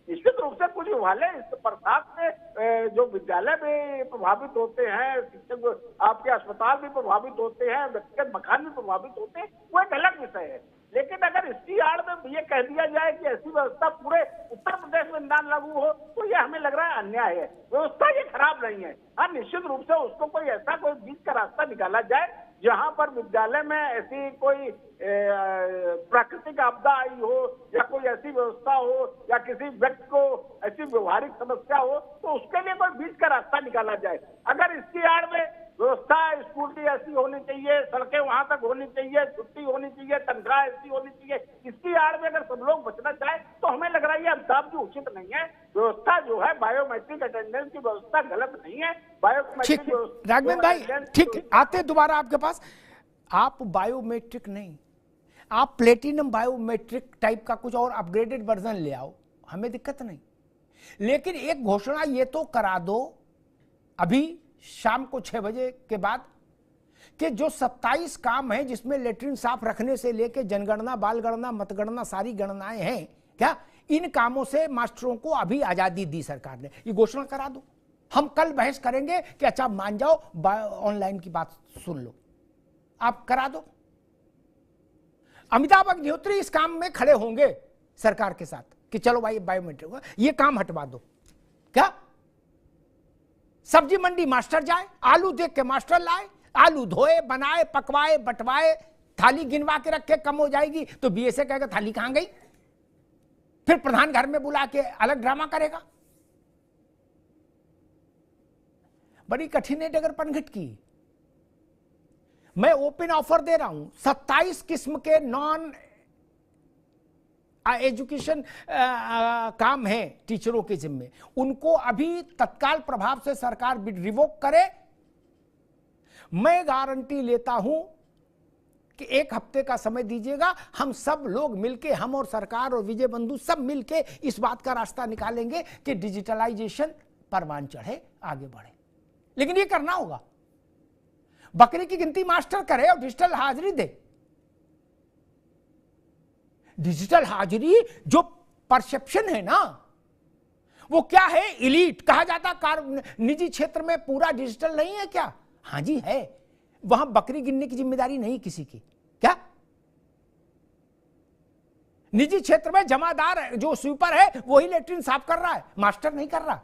S12: निश्चित रूप से कुछ विद्यालय इस बरसात में जो विद्यालय भी प्रभावित होते हैं, शिक्षक आपके अस्पताल भी प्रभावित होते हैं, व्यक्तिगत मकान भी प्रभावित होते हैं, वो एक अलग विषय है। लेकिन अगर इसकी आड़ में ये कह दिया जाए कि ऐसी व्यवस्था पूरे उत्तर प्रदेश में न लागू हो तो ये हमें लग रहा है अन्याय है। व्यवस्था ये खराब नहीं है। हाँ, निश्चित रूप से उसको कोई ऐसा कोई बीच का रास्ता निकाला जाए जहां पर विद्यालय में ऐसी कोई प्राकृतिक आपदा आई हो या कोई ऐसी व्यवस्था हो या किसी व्यक्ति को ऐसी व्यवहारिक समस्या हो तो उसके लिए कोई बीच का रास्ता निकाला जाए। अगर इसकी आड़ में व्यवस्था स्कूल की ऐसी होनी चाहिए, सड़कें वहां तक होनी चाहिए, छुट्टी होनी चाहिए, तनख्वाह ऐसी होनी चाहिए, इसकी आड़ में अगर सब लोग बचना चाहे तो हमें लग रहा है ये अमिताभ जी उचित नहीं है। व्यवस्था जो है बायोमेट्रिक अटेंडेंस की व्यवस्था गलत नहीं है। बायोमेट्रिक
S1: राघवेंद्र भाई ठीक, आते दोबारा आपके पास। आप बायोमेट्रिक नहीं, आप प्लेटिनम बायोमेट्रिक टाइप का कुछ और अपग्रेडेड वर्जन ले आओ, हमें दिक्कत नहीं। लेकिन एक घोषणा ये तो करा दो अभी शाम को 6 बजे के बाद कि जो 27 काम है जिसमें लेटरिन साफ रखने से लेके जनगणना, बाल गणना, मतगणना सारी गणनाएं हैं, क्या इन कामों से मास्टरों को अभी आजादी दी सरकार ने, ये घोषणा करा दो। हम कल बहस करेंगे कि अच्छा मान जाओ ऑनलाइन की बात सुन लो, आप करा दो। अमिताभ अग्निहोत्री इस काम में खड़े होंगे सरकार के साथ कि चलो भाई बायोमेट्रिक ये काम हटवा दो। क्या सब्जी मंडी मास्टर जाए, आलू देख के मास्टर लाए, आलू धोए, बनाए, पकवाए, बंटवाए, थाली गिनवा के रखे, कम हो जाएगी तो BSA कहेगा थाली कहां गई, फिर प्रधान घर में बुला के अलग ड्रामा करेगा। बड़ी कठिन है डगर पनघट की। मैं ओपन ऑफर दे रहा हूं, 27 किस्म के नॉन एजुकेशन काम है टीचरों के जिम्मे, उनको अभी तत्काल प्रभाव से सरकार रिवोक करे। मैं गारंटी लेता हूं कि 1 हफ्ते का समय दीजिएगा, हम सब लोग मिलके, हम और सरकार और विजय बंधु सब मिलके इस बात का रास्ता निकालेंगे कि डिजिटलाइजेशन परवान चढ़े, आगे बढ़े। लेकिन ये करना होगा, बकरी की गिनती मास्टर करे और डिजिटल हाजिरी दे। डिजिटल हाजिरी जो परसेप्शन है ना, वो क्या है, इलीट कहा जाता, निजी क्षेत्र में पूरा डिजिटल नहीं है क्या? हां जी है, वहां बकरी गिनने की जिम्मेदारी नहीं किसी की। क्या निजी क्षेत्र में जमादार जो स्वीपर है वही लेटरिन साफ कर रहा है, मास्टर नहीं कर रहा।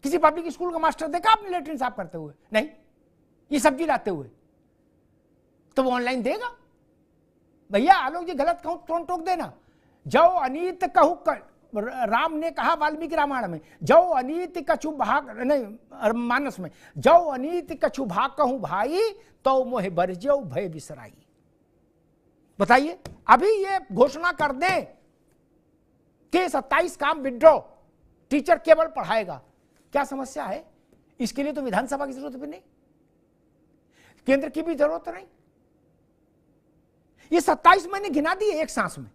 S1: किसी पब्लिक स्कूल का मास्टर देखा आपने लेटरिन साफ करते हुए? नहीं। ये सब्जी लाते हुए तो वो ऑनलाइन देगा? भैया आलोक जी गलत कहूं तो टोक देना। जो अनीत कहू राम ने कहा वाल्मीकि रामायण में, जो अनीति कछु भाग नहीं मानस में, जो अनीति कछु भाग कहूं भाई तो मोहे बरजो भय बिसराई। बताइए, अभी ये घोषणा कर दें के 27 काम विड्रॉ, टीचर केवल पढ़ाएगा। क्या समस्या है? इसके लिए तो विधानसभा की जरूरत भी नहीं, केंद्र की भी जरूरत नहीं। ये 27 मैंने गिना दिए एक सांस में।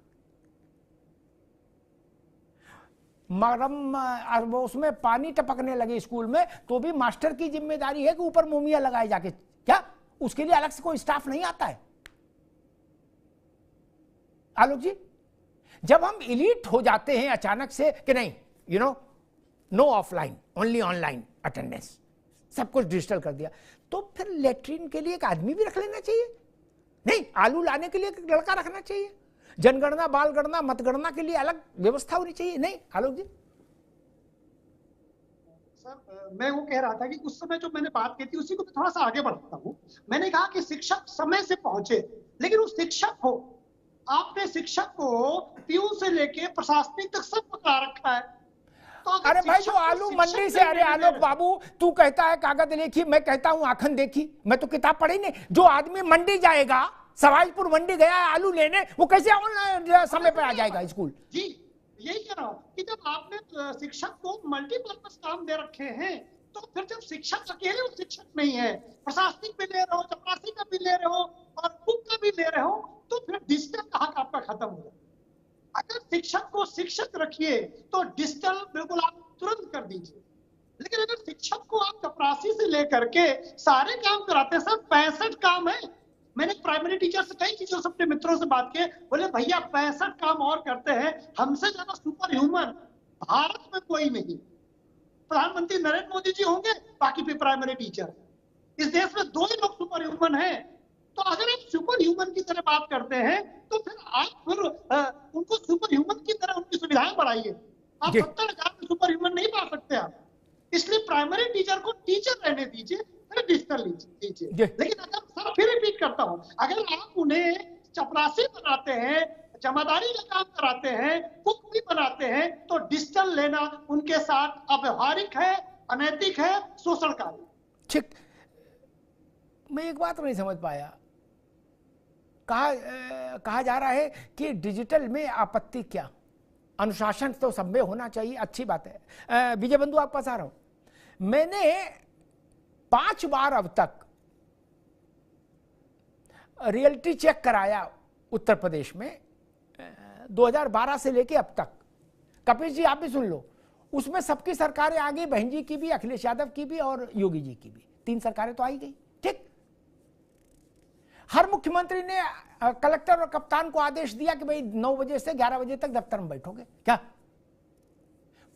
S1: मरम उसमें पानी टपकने लगे स्कूल में तो भी मास्टर की जिम्मेदारी है कि ऊपर मोमिया लगाए जाके, क्या उसके लिए अलग से कोई स्टाफ नहीं आता है? आलोक जी, जब हम इलीट हो जाते हैं अचानक से कि नहीं, no offline, only online attendance, सब कुछ डिजिटल कर दिया, तो फिर लेटरिन के लिए एक आदमी भी रख लेना चाहिए। नहीं, आलू लाने के लिए एक लड़का रखना चाहिए, जनगणना, बाल गणना, मतगणना के लिए अलग व्यवस्था होनी चाहिए। नहीं आलोक जी?
S9: सर, मैं वो कह रहा था कि उस समय जो मैंने बात की थी उसी को मैं थोड़ा सा आगे बढ़ता हूँ। मैंने कहा कि शिक्षक समय से पहुंचे, लेकिन उस शिक्षक को, आपने शिक्षक को पीयू से लेके प्रशासनिक तक सब पकड़ा रखा है। तो
S1: अरे भाई, जो आलू मंडी से, अरे आलोक बाबू, तू कहता है कागज देखी, मैं कहता हूं आखन देखी। मैं तो किताब पढ़ी नहीं। जो आदमी मंडी जाएगा, सवाईपुर मंडी गया है आलू लेने, वो कैसे ऑनलाइन समय पे आ जाएगा स्कूल?
S9: जी, यही कह रहा हूँ कि जब आपने शिक्षक को मल्टीपर्पज काम दे रखे हैं, तो फिर जब शिक्षक अकेले वो शिक्षक नहीं है, प्रशासनिक भी ले रहे हो, चपरासी का भी ले रहे हो और बुक का भी ले रहे हो, तो फिर डिजिटल का हक आपका खत्म हो जाए। अगर शिक्षक को शिक्षक रखिए तो डिजिटल बिल्कुल आप तुरंत कर दीजिए, लेकिन अगर शिक्षक को आप चपरासी से लेकर के सारे काम कराते हैं, सर 65 काम है। मैंने प्राइमरी टीचर से कई चीजों से अपने मित्रों से बात की, बोले भैया 65 काम और करते हैं, हमसे ज्यादा सुपर ह्यूमन भारत में कोई नहीं। प्रधानमंत्री नरेंद्र मोदी जी होंगे, बाकी भी प्राइमरी टीचर। इस देश में 2 ही लोग सुपर ह्यूमन हैं। तो अगर आप सुपर ह्यूमन की तरह बात करते हैं, तो फिर आप फिर उनको सुपर ह्यूमन की तरह उनकी सुविधाएं बढ़ाइए। आप 70,000 में सुपर ह्यूमन नहीं पा सकते आप। इसलिए प्राइमरी टीचर को टीचर रहने दीजिए, फिर डिजिटल लीजिए। लेकिन अगर सर फिर रिपीट करता हूं, अगर आप उन्हें चपरासी बनाते हैं, जमादारी का काम कराते हैं, कुक भी बनाते हैं, तो डिजिटल लेना उनके साथ अव्यवहारिक है, अनैतिक है, शोषणकारी।
S1: ठीक, मैं एक बात नहीं समझ पाया। कहा जा रहा है कि डिजिटल में आपत्ति क्या? अनुशासन तो सब में होना चाहिए, अच्छी बात है। विजय बंधु, आप पास आ रहा हूं। मैंने 5 बार अब तक रियलिटी चेक कराया उत्तर प्रदेश में, 2012 से लेके अब तक। कपिल जी, आप भी सुन लो, उसमें सबकी सरकारें आ गई, बहन जी की भी, अखिलेश यादव की भी और योगी जी की भी। 3 सरकारें तो आई गई। ठीक, हर मुख्यमंत्री ने कलेक्टर और कप्तान को आदेश दिया कि भाई 9 बजे से 11 बजे तक दफ्तर में बैठोगे। क्या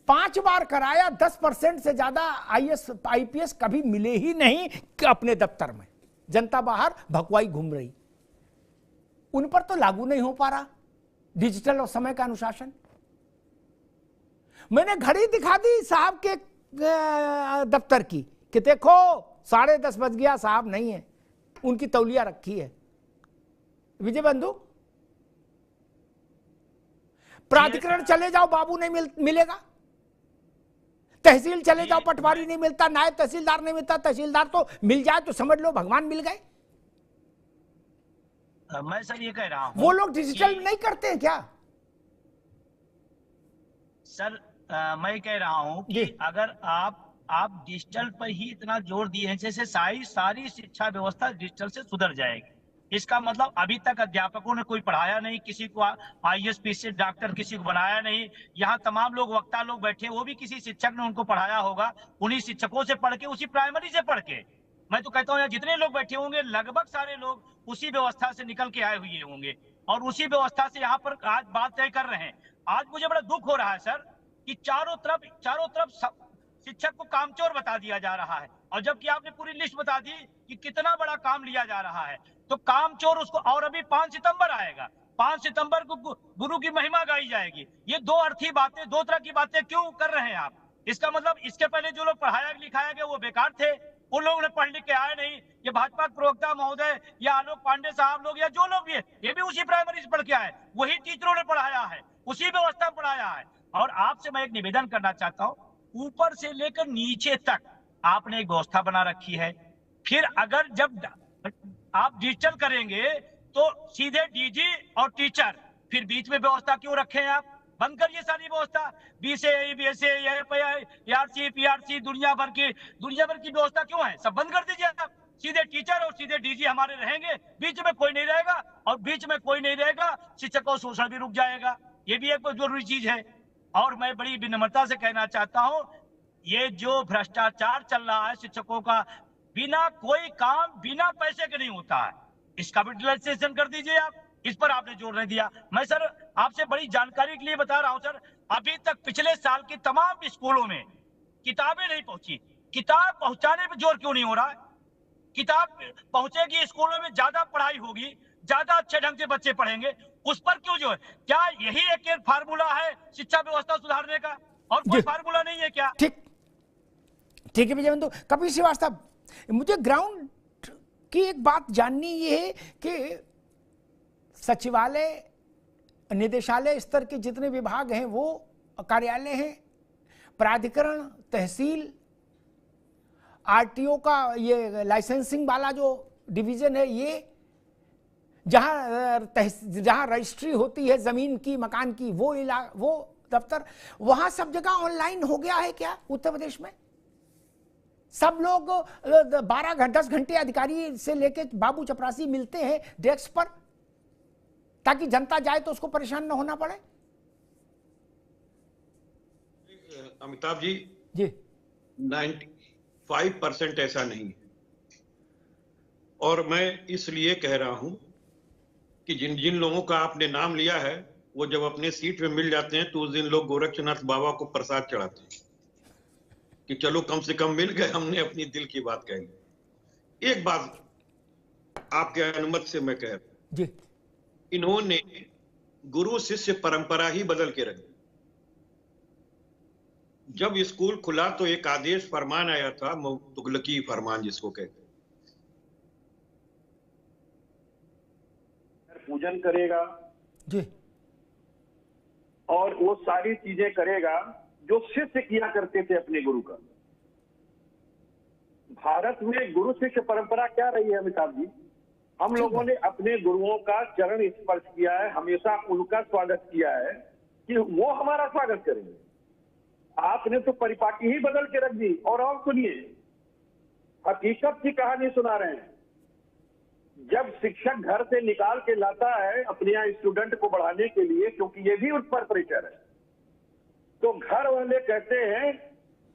S1: 5 बार कराया, 10% से ज्यादा आईएएस आईपीएस कभी मिले ही नहीं कि अपने दफ्तर में। जनता बाहर भगवाई घूम रही, उन पर तो लागू नहीं हो पा रहा डिजिटल और समय का अनुशासन। मैंने घड़ी दिखा दी साहब के दफ्तर की कि देखो 10:30 बज गया, साहब नहीं है, उनकी तौलिया रखी है। विजय बंधु, प्राधिकरण चले जाओ, बाबू नहीं मिलेगा। तहसील चले जाओ, पटवारी नहीं मिलता, नायब तहसीलदार नहीं मिलता। तहसीलदार तो मिल जाए तो समझ लो भगवान मिल गए।
S10: मैं सर ये कह रहा हूं,
S1: वो लोग डिजिटल नहीं करते हैं क्या?
S10: सर मैं कह रहा हूं कि अगर आप डिजिटल पर ही इतना जोर दिए हैं, जैसे सारी शिक्षा व्यवस्था डिजिटल से सुधर जाएगी। इसका मतलब अभी तक अध्यापकों ने कोई पढ़ाया नहीं, किसी को आईएएस पीसीएस डॉक्टर किसी को बनाया नहीं। यहाँ तमाम लोग वक्ता लोग बैठे, वो भी किसी शिक्षक ने उनको पढ़ाया होगा, उन्हीं शिक्षकों से पढ़ के, उसी प्राइमरी से पढ़ के। मैं तो कहता हूँ यहाँ जितने लोग बैठे होंगे लगभग सारे लोग उसी व्यवस्था से निकल के आए हुए होंगे और उसी व्यवस्था से यहाँ पर आज बात तय कर रहे हैं। आज मुझे बड़ा दुख हो रहा है सर कि चारों तरफ शिक्षक को कामचोर बता दिया जा रहा है, और जबकि आपने पूरी लिस्ट बता दी कि कितना बड़ा काम लिया जा रहा है, तो कामचोर उसको। और अभी 5 सितंबर आएगा, 5 सितंबर को गुरु की महिमा गाई जाएगी। ये 2 अर्थी बातें, 2 तरह की बातें क्यों कर रहे हैं आप? इसका मतलब इसके पहले जो लोग पढ़ाया लिखाया गया वो बेकार थे, उन लोगों ने पढ़ लिख के आए नहीं। ये भाजपा प्रवक्ता महोदय या आलोक पांडे साहब लोग या जो लोग भी है, ये भी उसी प्राइमरी से पढ़ के आए, वही टीचरों ने पढ़ाया है, उसी व्यवस्था पढ़ाया है। और आपसे मैं एक निवेदन करना चाहता हूँ, ऊपर से लेकर नीचे तक आपने एक व्यवस्था बना रखी है। फिर अगर जब आप डिजिटल करेंगे तो सीधे डीजी और टीचर, फिर बीच में व्यवस्था क्यों रखे हैं आप? बंद करिए सारी व्यवस्था, बीसीए, बीएसए, एआरसी, पीआरसी, दुनिया भर की व्यवस्था क्यों है? सब बंद कर दीजिए आप। सीधे टीचर और सीधे डीजी हमारे रहेंगे, बीच में कोई नहीं रहेगा, और बीच में कोई नहीं रहेगा शिक्षकों शोषण भी रुक जाएगा। ये भी एक बहुत जरूरी चीज है। और मैं बड़ी विनम्रता से कहना चाहता हूं, ये जो भ्रष्टाचार चल रहा है शिक्षकों का, बिना कोई काम बिना पैसे के नहीं होता है, इसका भी डिजिटलाइजेशन कर दीजिए आप। इस पर आपने जोर नहीं दिया। मैं सर आपसे बड़ी जानकारी के लिए बता रहा हूं सर, अभी तक पिछले साल की तमाम स्कूलों में किताबें नहीं पहुंची। किताब पहुंचाने पर जोर क्यों नहीं हो रहा है? किताब पहुंचेगी, स्कूलों में ज्यादा पढ़ाई होगी, ज्यादा अच्छे ढंग से बच्चे पढ़ेंगे, उस पर क्यों जो है? क्या यही एक फार्मूला है शिक्षा व्यवस्था सुधारने का, और कोई फार्मूला नहीं है क्या?
S1: ठीक है विजय बंधु। कपिल श्रीवास्तव, मुझे ग्राउंड की एक बात जाननी ये है कि सचिवालय, निदेशालय स्तर के जितने विभाग हैं वो कार्यालय हैं, प्राधिकरण, तहसील, आरटीओ का ये लाइसेंसिंग वाला जो डिवीजन है, ये जहां रजिस्ट्री होती है जमीन की, मकान की, वो दफ्तर, वहां सब जगह ऑनलाइन हो गया है क्या उत्तर प्रदेश में? सब लोग 10 घंटे अधिकारी से लेके बाबू चपरासी मिलते हैं डेस्क पर, ताकि जनता जाए तो उसको परेशान न होना पड़े।
S11: अमिताभ जी, 95% ऐसा नहीं है। और मैं इसलिए कह रहा हूं कि जिन जिन लोगों का आपने नाम लिया है, वो जब अपने सीट में मिल जाते हैं तो उस दिन लोग गोरक्षनाथ बाबा को प्रसाद चढ़ाते हैं कि चलो कम से कम मिल गए, हमने अपनी दिल की बात कही। एक बात आपके अनुमति से मैं कह रहा हूं जी, इन्होंने गुरु शिष्य परंपरा ही बदल के रखी। जब स्कूल खुला तो एक आदेश फरमान आया था, तुगलकी फरमान जिसको कहते हैं,
S12: पूजन करेगा
S1: जी,
S12: और वो सारी चीजें करेगा जो शिष्य किया करते थे अपने गुरु का। भारत में गुरु शिष्य परंपरा क्या रही है अमिताभ जी? हम लोगों ने अपने गुरुओं का चरण स्पर्श किया है, हमेशा उनका स्वागत किया है कि वो हमारा स्वागत करेंगे। आपने तो परिपाटी ही बदल के रख दी। और सुनिए, हकीकत की कहानी सुना रहे हैं। जब शिक्षक घर से निकाल के लाता है अपने यहाँ स्टूडेंट को बढ़ाने के लिए, क्योंकि ये भी उस पर प्रेशर है, तो घर वाले कहते हैं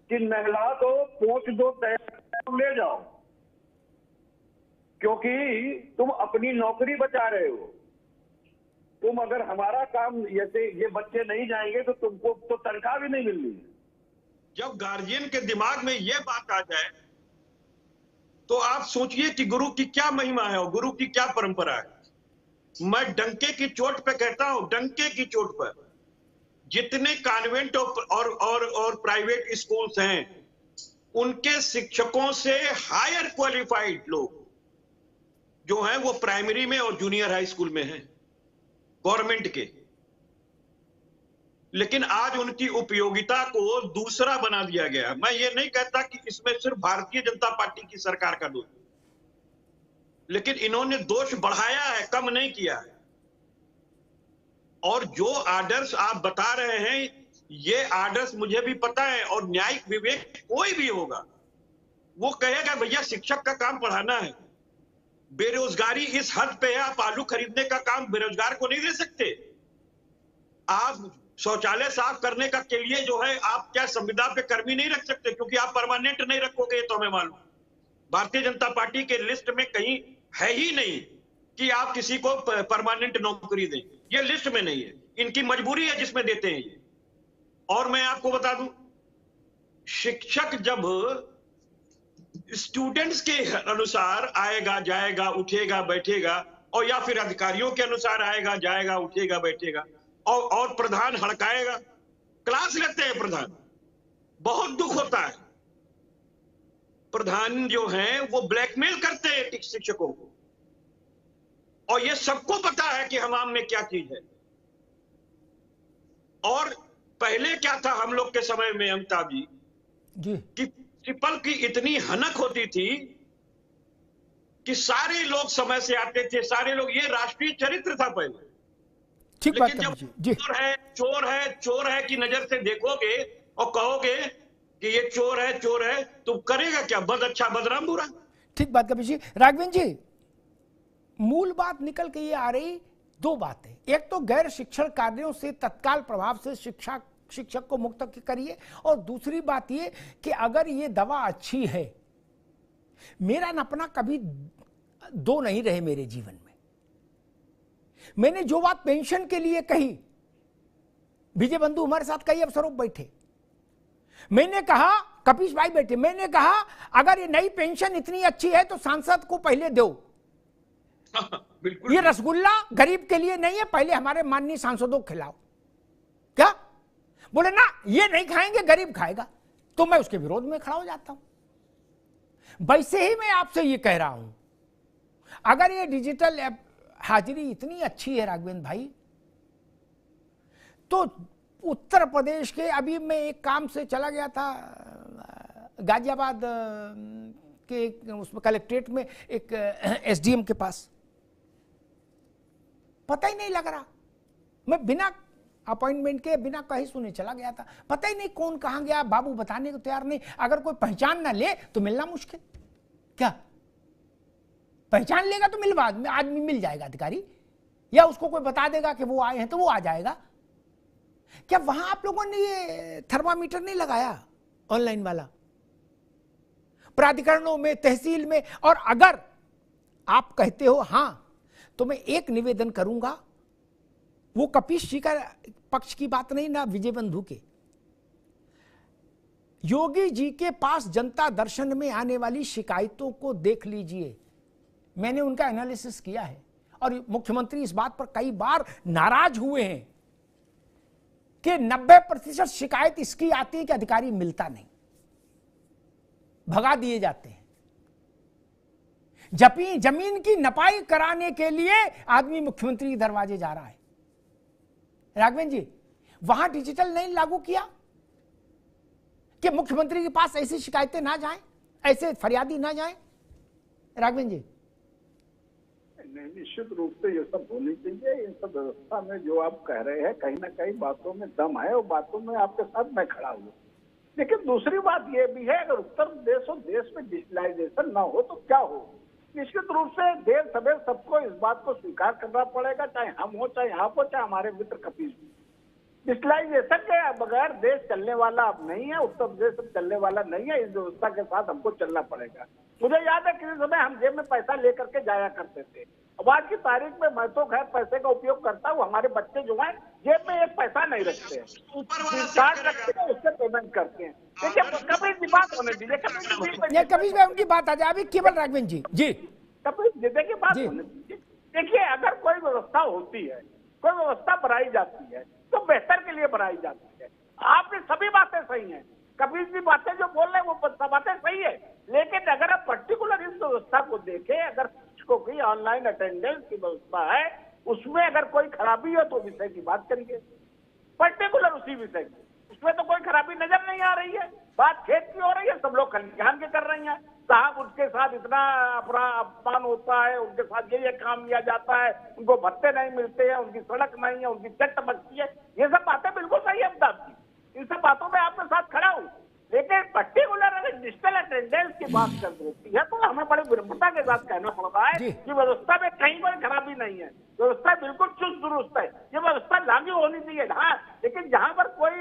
S12: कि नहला दो, पोंछ दो, तैयार ले जाओ, क्योंकि तुम अपनी नौकरी बचा रहे हो। तुम अगर हमारा काम, जैसे ये बच्चे नहीं जाएंगे तो तुमको तो तनख्वाह भी नहीं मिलनी है।
S11: जब गार्जियन के दिमाग में ये बात आ जाए तो आप सोचिए कि गुरु की क्या महिमा है और गुरु की क्या परंपरा है। मैं डंके की चोट पे कहता हूं, डंके की चोट पर, जितने कॉन्वेंट और प्राइवेट स्कूल्स हैं, उनके शिक्षकों से हायर क्वालिफाइड लोग जो हैं वो प्राइमरी में और जूनियर हाई स्कूल में हैं गवर्नमेंट के। लेकिन आज उनकी उपयोगिता को दूसरा बना दिया गया। मैं ये नहीं कहता कि इसमें सिर्फ भारतीय जनता पार्टी की सरकार का दोष, लेकिन इन्होंने दोष बढ़ाया है, कम नहीं किया है। और जो आदर्श आप बता रहे हैं, ये आदर्श मुझे भी पता है, और न्यायिक विवेक कोई भी होगा वो कहेगा भैया शिक्षक का काम पढ़ाना है। बेरोजगारी इस हद पे है, आप आलू खरीदने का काम बेरोजगार को नहीं दे सकते। आप शौचालय साफ करने का के लिए जो है, आप क्या संविदा पे कर्मी नहीं रख सकते, क्योंकि आप परमानेंट नहीं रखोगे। तो हमें मालूम, भारतीय जनता पार्टी के लिस्ट में कहीं है ही नहीं कि आप किसी को परमानेंट नौकरी दें, ये लिस्ट में नहीं है। इनकी मजबूरी है जिसमें देते हैं ये। और मैं आपको बता दूं, शिक्षक जब स्टूडेंट्स के अनुसार आएगा, जाएगा, उठेगा, बैठेगा, और या फिर अधिकारियों के अनुसार आएगा, जाएगा, उठेगा, बैठेगा, और प्रधान हड़काएगा, क्लास लेते हैं प्रधान, बहुत दुख होता है। प्रधान जो हैं वो ब्लैकमेल करते हैं शिक्षकों को, और ये सबको पता है कि हमाम में क्या चीज है। और पहले क्या था हम लोग के समय में अमिताभ जी, कि प्रिंसिपल की इतनी हनक होती थी कि सारे लोग समय से आते थे, सारे लोग, ये राष्ट्रीय चरित्र था पहले।
S1: ठीक बात
S11: लेकिन
S1: करें
S11: जब
S1: जी।
S11: चोर है की नजर से देखोगे और कहोगे कि ये चोर है तो करेगा क्या? बद अच्छा बदनाम बुरा।
S1: ठीक बात कबीर जी। राघवेंद्र जी, मूल बात निकल के ये आ रही दो बातें, एक तो गैर शिक्षण कार्यों से तत्काल प्रभाव से शिक्षक को मुक्त करिए, और दूसरी बात ये कि अगर ये दवा अच्छी है, मेरा नपना कभी दो नहीं रहे मेरे जीवन में। मैंने जो बात पेंशन के लिए कही, विजय बंधु हमारे साथ कई अवसरों पर बैठे, मैंने कहा, कपीश भाई बैठे, मैंने कहा अगर ये नई पेंशन इतनी अच्छी है तो सांसद को पहले दो। ये रसगुल्ला गरीब के लिए नहीं है, पहले हमारे माननीय सांसदों को खिलाओ। क्या बोले? ना, ये नहीं खाएंगे, गरीब खाएगा। तो मैं उसके विरोध में खड़ा हो जाता हूं। वैसे ही मैं आपसे ये कह रहा हूं, अगर ये डिजिटल हाजिरी इतनी अच्छी है राघवेंद्र भाई, तो उत्तर प्रदेश के, अभी मैं एक काम से चला गया था गाजियाबाद के उसमें कलेक्ट्रेट में एक एसडीएम के पास, पता ही नहीं लग रहा, मैं बिना अपॉइंटमेंट के बिना कहीं सुने चला गया था, पता ही नहीं कौन कहां गया, बाबू बताने को तैयार नहीं। अगर कोई पहचान ना ले तो मिलना मुश्किल। क्या पहचान लेगा तो मिलवा आदमी मिल जाएगा अधिकारी, या उसको कोई बता देगा कि वो आए हैं तो वो आ जाएगा। क्या वहां आप लोगों ने ये थर्मामीटर नहीं लगाया ऑनलाइन वाला प्राधिकरणों में, तहसील में? और अगर आप कहते हो हां, तो मैं एक निवेदन करूंगा, वो कपीश जी का पक्ष की बात नहीं ना, विजय बंधु के, योगी जी के पास जनता दर्शन में आने वाली शिकायतों को देख लीजिए। मैंने उनका एनालिसिस किया है, और मुख्यमंत्री इस बात पर कई बार नाराज हुए हैं कि 90% शिकायत इसकी आती है कि अधिकारी मिलता नहीं, भगा दिए जाते हैं। जमीन की नपाई कराने के लिए आदमी मुख्यमंत्री के दरवाजे जा रहा है। राघवेंद्र जी, वहां डिजिटल नहीं लागू किया कि मुख्यमंत्री के पास ऐसी शिकायतें ना जाएं, ऐसे फरियादी ना जाएं? राघवेंद्र जी,
S12: निश्चित रूप से ये सब होनी चाहिए। इन सब व्यवस्था में जो आप कह रहे हैं, कहीं ना कहीं बातों में दम है, और बातों में आपके साथ मैं खड़ा हूँ। लेकिन दूसरी बात ये भी है, अगर उत्तर प्रदेश और देश में डिजिटलाइजेशन ना हो तो क्या हो? निश्चित रूप से देर सवेर सबको इस बात को स्वीकार करना पड़ेगा, चाहे हम हो, चाहे आप हो, चाहे हमारे मित्र कपीश भी। डिजिटलाइजेशन के बगैर देश चलने वाला अब नहीं है, उत्तर प्रदेश अब चलने वाला नहीं है। इस व्यवस्था के साथ हमको चलना पड़ेगा। मुझे याद है किसी समय हम जेब में पैसा लेकर के जाया करते थे। अब आज की तारीख में मैं तो खैर पैसे का उपयोग करता हूँ, हमारे बच्चे जो हैं जेब में एक पैसा नहीं रखते हैं, कार्ड रखते हैं, उससे पेमेंट करते हैं। देखिए, कभी भी बात होने दीजिए,
S1: कभी भी उनकी बात आ जाए। अभी केवल राघवेंद्र जी
S12: कभी देखिए बात होने दीजिए। देखिए, अगर कोई व्यवस्था होती है, कोई व्यवस्था बनाई जाती है, तो बेहतर के लिए बनाई जाती है। आपकी सभी बातें सही हैं, कभी भी बातें जो बोल रहे हैं वो सब बातें सही है, लेकिन अगर आप पर्टिकुलर इस व्यवस्था को देखें, अगर शिक्षकों की ऑनलाइन अटेंडेंस की व्यवस्था है, उसमें अगर कोई खराबी हो तो विषय की बात करिए, पर्टिकुलर उसी विषय की। उसमें तो कोई खराबी नजर नहीं आ रही है। बात खेत की हो रही है, सब लोग खलिहान के कर रही हैं। साहब, उनके साथ इतना अपमान होता है, उनके साथ ये काम लिया जाता है, उनको भत्ते नहीं मिलते हैं, उनकी सड़क नहीं है, उनकी चट बचती है। ये सब बातें बिल्कुल सही है आपकी, इन सब बातों में आपके साथ खड़ा हूँ। लेकिन पर्टिकुलर अगर डिजिटल अटेंडेंस की बात कर होती है तो हमें बड़ी विनम्रता के साथ कहना पड़ रहा है कि व्यवस्था में कहीं कोई खराबी नहीं है, व्यवस्था बिल्कुल चुस्त दुरुस्त है, ये व्यवस्था लागू होनी चाहिए। हाँ, लेकिन जहाँ पर कोई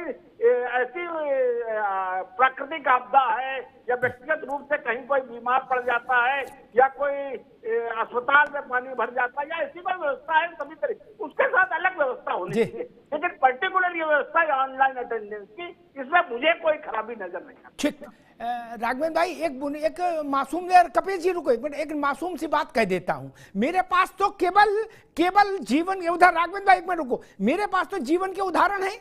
S12: ऐसी प्राकृतिक आपदा है या व्यक्तिगत रूप से कहीं कोई बीमार पड़ जाता है या कोई अस्पताल में पानी भर जाता है या ऐसी कोई व्यवस्था है सभी तरीके, उसके साथ अलग व्यवस्था होनी चाहिए। लेकिन पर्टिकुलर ये व्यवस्था है ऑनलाइन अटेंडेंस की, इसमें मुझे कोई खराबी नजर नहीं आती।
S1: ठीक, राघवेंद्र भाई, एक मासूम, कपिल जी रुको एक मिनट, एक मासूम सी बात कह देता हूं। मेरे पास तो केवल जीवन के उदाहरण, राघवेंद्र भाई एक मिनट रुको, मेरे पास तो जीवन के उदाहरण है,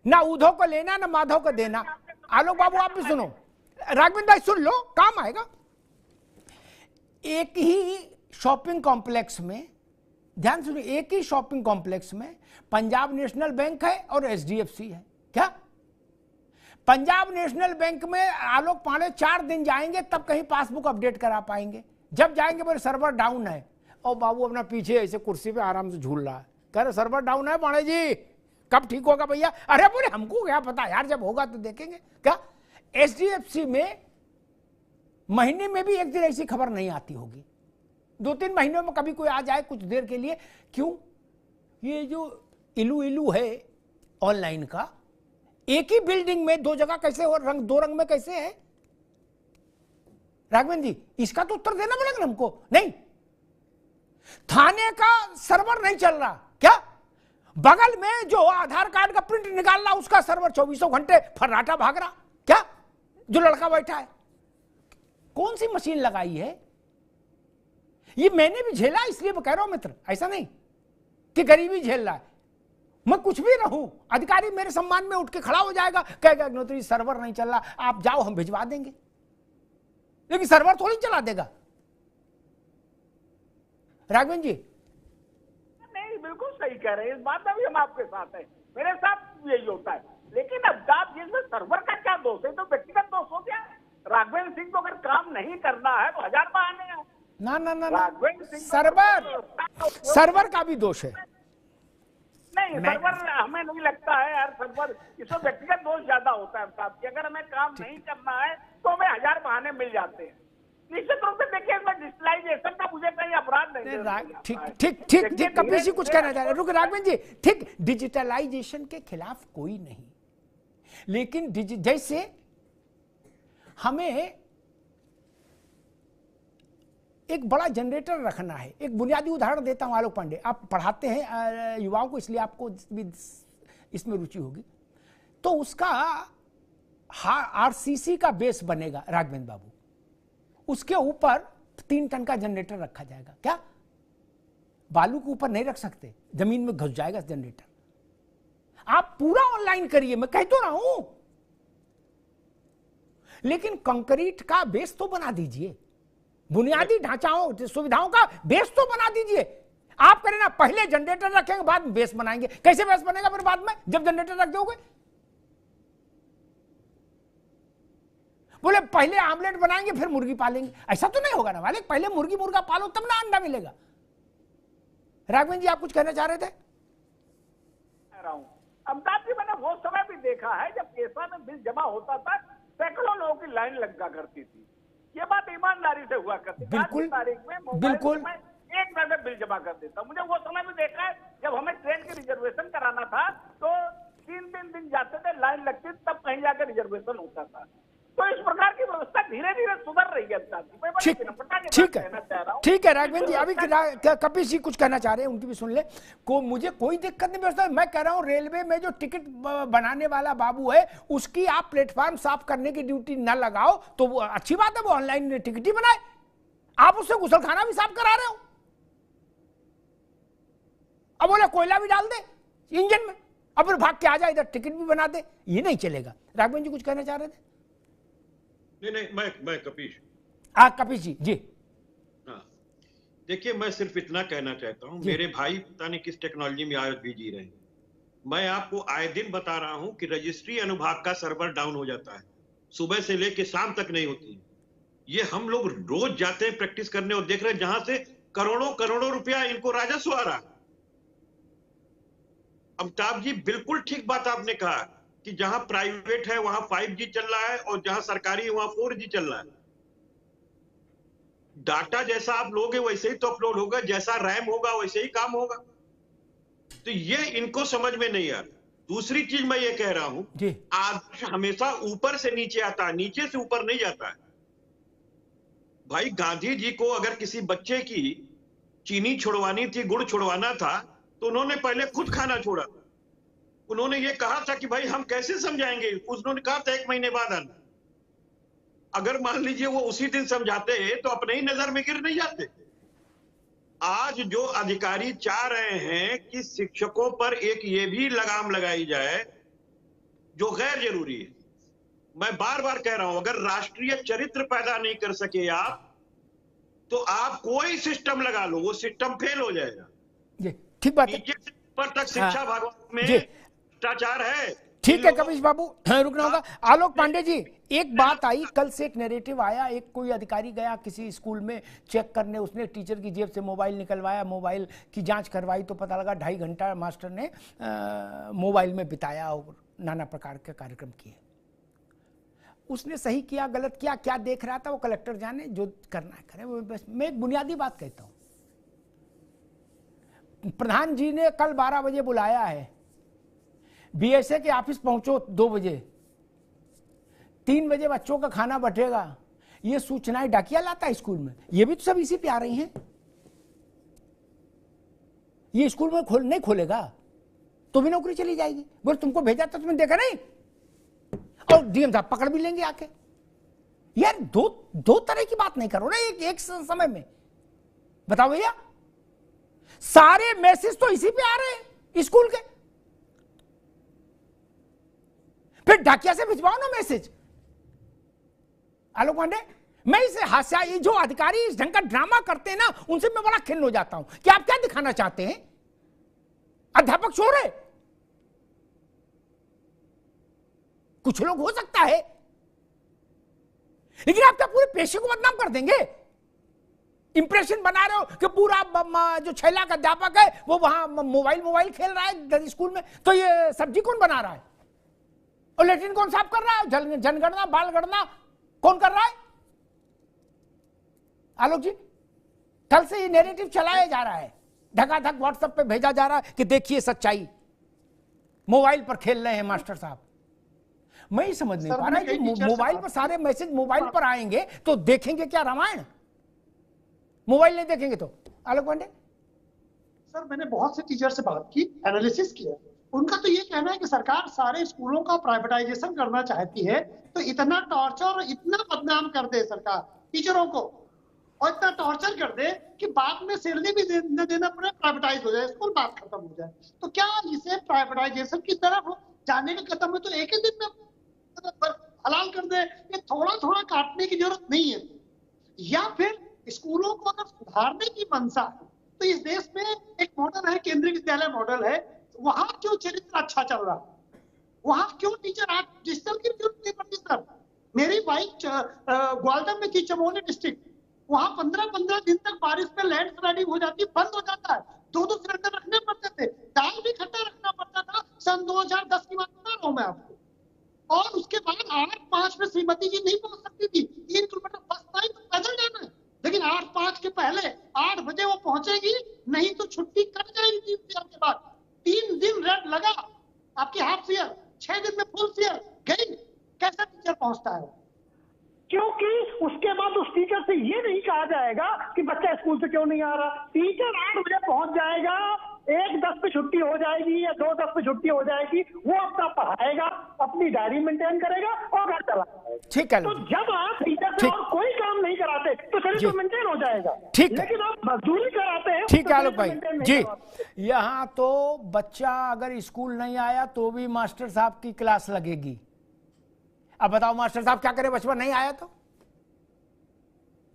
S1: ना उद्धव को लेना ना माधव को देना। आलोक बाबू आप भी सुनो, राघवेंद्र भाई सुन लो, काम आएगा। एक ही शॉपिंग कॉम्प्लेक्स में, ध्यान सुनिए, एक ही शॉपिंग कॉम्प्लेक्स में पंजाब नेशनल बैंक है और एचडीएफसी है। क्या पंजाब नेशनल बैंक में आलोक पांडे 4 दिन जाएंगे तब कहीं पासबुक अपडेट करा पाएंगे, जब जाएंगे बोले सर्वर डाउन है, और बाबू अपना पीछे ऐसे कुर्सी पे आराम से झूल रहा है, कह रहे सर्वर डाउन है पाणे जी, कब ठीक होगा भैया? अरे बोले हमको क्या पता यार, जब होगा तो देखेंगे। क्या एचडीएफसी में महीने में भी एक दिन ऐसी खबर नहीं आती होगी, 2-3 महीनों में कभी कोई आ जाए कुछ देर के लिए। क्यों? ये जो इलू है ऑनलाइन का, एक ही बिल्डिंग में 2 जगह कैसे हो, रंग 2 रंग में कैसे है? राघवेंद्र जी, इसका तो उत्तर देना पड़ेगा हमको। नहीं, थाने का सर्वर नहीं चल रहा क्या? बगल में जो आधार कार्ड का प्रिंट निकाल रहा उसका सर्वर 24 घंटे फर्राटा भाग रहा क्या? जो लड़का बैठा है, कौन सी मशीन लगाई है? ये मैंने भी झेला, इसलिए मैं कह रहा हूं मित्र, ऐसा नहीं कि गरीबी झेल रहा है। मैं कुछ भी रहूं, अधिकारी मेरे सम्मान में उठ के खड़ा हो जाएगा, कहेगा अग्निहोत्री सर्वर नहीं चल रहा, आप जाओ हम भिजवा देंगे, लेकिन सर्वर थोड़ी चला देगा। राघवेंद्र जी
S12: नहीं, बिल्कुल सही कह रहे हैं, इस बात में भी हम आपके साथ हैं, मेरे साथ यही होता है। लेकिन अब आप जिसमें सर्वर का क्या दोष है, तो व्यक्तिगत दोष हो गया। राघवेंद्र सिंह को अगर काम नहीं करना है तो 1000 बहाने हैं।
S1: ना ना ना,
S12: राघवेंद्र सिंह
S1: सर्वर का भी दोष है।
S12: नहीं, सर्वर हमें नहीं लगता है यार, सर्वर इसमें व्यक्तिगत दोष ज्यादा होता है साहब कि अगर हमें काम नहीं करना है तो हमें 1000 बहाने मिल जाते हैं। निश्चित रूप से देखिए, इसमें डिजिटलाइजेशन का मुझे कहीं अपराध नहीं।
S1: ठीक कपिल जी कुछ कहना चाह रहे हैं, रुक राघवेंद्र जी। ठीक, डिजिटलाइजेशन के खिलाफ कोई नहीं, लेकिन जैसे हमें एक बड़ा जनरेटर रखना है। एक बुनियादी उदाहरण देता हूं, आलोक पांडे, आप पढ़ाते हैं युवाओं को, इसलिए आपको भी इसमें रुचि होगी। तो उसका आरसीसी का बेस बनेगा राघवेंद्र बाबू, उसके ऊपर 3 टन का जनरेटर रखा जाएगा। क्या बालू के ऊपर नहीं रख सकते, जमीन में घुस जाएगा जनरेटर। आप पूरा ऑनलाइन करिए, मैं कह तो रहा हूं, लेकिन कंक्रीट का बेस तो बना दीजिए, बुनियादी ढांचाओं सुविधाओं का बेस तो बना दीजिए। आप करें ना, पहले जनरेटर रखेंगे बाद में बेस बनाएंगे। कैसे बेस बनेगा फिर बाद में, जब जनरेटर रख दोगे? बोले पहले आमलेट बनाएंगे फिर मुर्गी पालेंगे, ऐसा तो नहीं होगा ना मालिक। पहले मुर्गी मुर्गा पालो तब ना अंडा मिलेगा। राघवेंद्र जी आप कुछ कहना चाह रहे थे?
S12: अमिताभ जी, मैंने वो समय भी देखा है जब केसा में बिल जमा होता था, सैकड़ों लोगों की लाइन लगा करती थी। ये बात ईमानदारी से हुआ करती।
S1: बिल्कुल
S12: तारीख में
S1: बिल्कुल
S12: मैं 1 मिनट में बिल जमा कर देता। मुझे वो समय भी देखा है जब हमें ट्रेन की रिजर्वेशन कराना था तो 3-3 दिन जाते थे, लाइन लगती, तब कहीं जाकर रिजर्वेशन होता था। तो इस प्रकार की व्यवस्था धीरे धीरे सुधर रही है।
S1: ठीक है राघवेंद्र जी, अभी कपिल जी कुछ कहना चाह रहे हैं, उनकी भी सुन ले। मुझे कोई दिक्कत नहीं व्यवस्था, मैं कह रहा हूं रेलवे में जो टिकट बनाने वाला बाबू है उसकी आप प्लेटफॉर्म साफ करने की ड्यूटी न लगाओ तो वो अच्छी बात है, वो ऑनलाइन टिकट ही बनाए। आप उससे गुसलखाना भी साफ करा रहे हो। अब बोले कोयला भी डाल दे इंजन में, अब फिर भाग के आ जाए इधर टिकट भी बना दे, ये नहीं चलेगा। राघवेंद्र जी कुछ कहना चाह रहे थे?
S11: नहीं, मैं कपीश।
S1: कपिश जी।
S11: हाँ, देखिए, मैं सिर्फ इतना कहना चाहता हूं, मेरे भाई पता नहीं किस टेक्नोलॉजी में आज भी जी रहे हैं। मैं आपको आए दिन बता रहा हूं कि रजिस्ट्री अनुभाग का सर्वर डाउन हो जाता है, सुबह से लेकर शाम तक नहीं होती। ये हम लोग रोज जाते हैं प्रैक्टिस करने और देख रहे हैं जहां से करोड़ों रुपया इनको राजस्व आ रहा। अमिताभ जी, बिल्कुल ठीक बात आपने कहा कि जहां प्राइवेट है वहां 5G चल रहा है और जहां सरकारी है वहां 4G चल रहा है। डाटा जैसा आप लोगे वैसे ही तो अपलोड होगा, जैसा रैम होगा वैसे ही काम होगा। तो ये इनको समझ में नहीं आ रहा। दूसरी चीज मैं ये कह रहा हूं, आदर्श हमेशा ऊपर से नीचे आता है, नीचे से ऊपर नहीं जाता है। भाई गांधी जी को अगर किसी बच्चे की चीनी छुड़वानी थी, गुड़ छुड़वाना था, तो उन्होंने पहले खुद खाना छोड़ा। उन्होंने ये कहा था कि भाई हम कैसे समझाएंगे, उन्होंने कहा था 1 महीने बाद आना। अगर मान लीजिए वो उसी दिन समझाते तो अपने ही नजर में गिर नहीं जाते। आज जो अधिकारी चाह रहे हैं कि शिक्षकों पर एक ये भी लगाम लगाई जाए जो गैर जरूरी है। मैं बार बार कह रहा हूं, अगर राष्ट्रीय चरित्र पैदा नहीं कर सके आप, तो आप कोई सिस्टम लगा लो, वो सिस्टम फेल हो जाएगा।
S1: ठीक बात है।
S11: नीचे से ऊपर तक शिक्षा भागवत में भ्रष्टाचार है,
S1: ठीक है कविश बाबू, रुकना होगा। आलोक पांडे जी, एक बात आई कल से, एक नैरेटिव आया, एक कोई अधिकारी गया किसी स्कूल में चेक करने, उसने टीचर की जेब से मोबाइल निकलवाया, मोबाइल की जांच करवाई तो पता लगा 2.5 घंटा मास्टर ने मोबाइल में बिताया और नाना प्रकार के कार्यक्रम किए। उसने सही किया गलत किया, क्या देख रहा था वो कलेक्टर जाने, जो करना है करे। बस मैं एक बुनियादी बात कहता हूँ, प्रधान जी ने कल 12 बजे बुलाया है, बीएसए के ऑफिस पहुंचो 2 बजे, 3 बजे बच्चों का खाना बटेगा, ये सूचनाएं डाकिया लाता है स्कूल में, ये भी तो सब इसी पे आ रही हैं। ये स्कूल में नहीं खोलेगा तो भी नौकरी चली जाएगी। बोले तुमको भेजा था तुमने देखा नहीं, और डीएम साहब पकड़ भी लेंगे आके। यार दो तरह की बात नहीं करो ना एक समय में। बताओ भैया, सारे मैसेज तो इसी पे आ रहे हैं स्कूल के, फिर डाकिया से भिजवाओ ना मैसेज। आलोक पांडे, मैं इसे हास्या, ये जो अधिकारी इस ढंग का ड्रामा करते हैं ना, उनसे मैं बड़ा खिन्न हो जाता हूं कि आप क्या दिखाना चाहते हैं। अध्यापक चोर है, कुछ लोग हो सकता है, लेकिन आप क्या पूरे पेशे को बदनाम कर देंगे। इंप्रेशन बना रहे हो कि पूरा जो 6 लाख अध्यापक है वो वहां मोबाइल खेल रहा है स्कूल में, तो ये सब्जी कौन बना रहा है और लेटरिन कौन साफ कर रहा है, जनगणना बाल गणना कौन कर रहा है। आलोक जी, कल से ये नैरेटिव चलाया जा रहा है, धकाधक व्हाट्सएप पे भेजा जा रहा है कि देखिए सच्चाई, मोबाइल पर खेल रहे हैं मास्टर साहब। मैं ही समझ नहीं पा रहा कि मोबाइल पर सारे मैसेज मोबाइल पर आएंगे तो देखेंगे क्या रामायण, मोबाइल नहीं देखेंगे तो। आलोक पांडे
S9: सर, मैंने बहुत से टीचर से बात की, एनालिसिस किया, उनका तो ये कहना है कि सरकार सारे स्कूलों का प्राइवेटाइजेशन करना चाहती है, तो इतना टॉर्चर और इतना बदनाम कर दे सरकार टीचरों को, और इतना टॉर्चर कर दे कि बाद में सैलरी भी न देना पड़े, प्राइवेटाइज हो जाए स्कूल, बात खत्म हो जाए। तो क्या इसे प्राइवेटाइजेशन की तरफ जाने का कदम है तो एक ही दिन में हलाल कर दे, ये थोड़ा थोड़ा काटने की जरूरत नहीं है। या फिर स्कूलों को अगर सुधारने की मंशा है तो इस देश में एक मॉडल है, केंद्रीय विद्यालय मॉडल है, वहां क्यों चरित्र अच्छा चल रहा है, वहां क्यों टीचर आज डिजिटल की जरूरत नहीं पड़ती। सर, मेरी वाइफ ग्वालियर में थी, चमोली डिस्ट्रिक्ट, वहां 15-15 दिन तक बारिश में लैंड स्लाइडिंग हो जाती, बंद हो जाता है, 2-2 सिलेंडर रखने पड़ते थे, दाल भी खट्टा रखना पड़ता था। सन 2010 की बात बता रहा हूं मैं आपको। और उसके बाद 8-5 में श्रीमती जी नहीं पहुंच सकती थी, 3 किलोमीटर बस नहीं तो पैदल जाना है, लेकिन 8-5 के पहले 8 बजे वो पहुंचेगी, नहीं तो छुट्टी कट जाएगी 3 साल के बाद। 3 दिन रेड लगा, आपकी हाफ फेयर, 6 दिन में फुल फेयर गई, कैसे टीचर पहुंचता है?
S12: क्योंकि उसके बाद उस टीचर से ये नहीं कहा जाएगा कि बच्चा स्कूल से क्यों नहीं आ रहा। टीचर 8 बजे पहुंच जाएगा, 1:10 पे छुट्टी हो जाएगी या 2:10 पे छुट्टी हो जाएगी, वो अपना पढ़ाएगा, अपनी डायरी मेंटेन करेगा और घर चला जाएगा।
S1: ठीक है,
S12: तो जब आप टीचर से और कोई काम नहीं कराते तो शरीर तो मेंटेन हो जाएगा।
S1: ठीक है,
S12: लेकिन आप मजदूरी कराते हैं।
S1: ठीक है आलोक भाई जी, यहाँ तो बच्चा अगर स्कूल नहीं आया तो भी मास्टर साहब की क्लास लगेगी। अब बताओ मास्टर साहब क्या करे, बचपन नहीं आया तो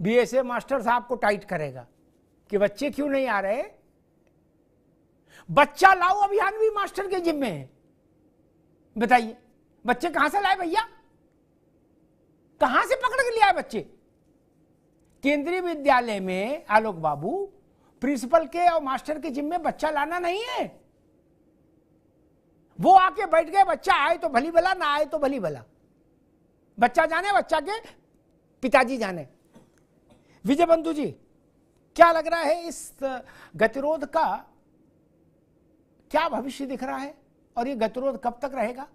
S1: बीएसए मास्टर साहब को टाइट करेगा कि बच्चे क्यों नहीं आ रहे। बच्चा लाओ अभियान भी मास्टर के जिम्मे है। बताइए बच्चे कहां से लाए भैया, कहां से पकड़ के लिया बच्चे। केंद्रीय विद्यालय में आलोक बाबू प्रिंसिपल के और मास्टर के जिम्मे बच्चा लाना नहीं है। वो आके बैठ गए, बच्चा आए तो भली भला, ना आए तो भली भला, बच्चा जाने, बच्चा के पिताजी जाने। विजय बंधु जी, क्या लग रहा है इस गतिरोध का क्या भविष्य दिख रहा है और ये गतिरोध कब तक रहेगा?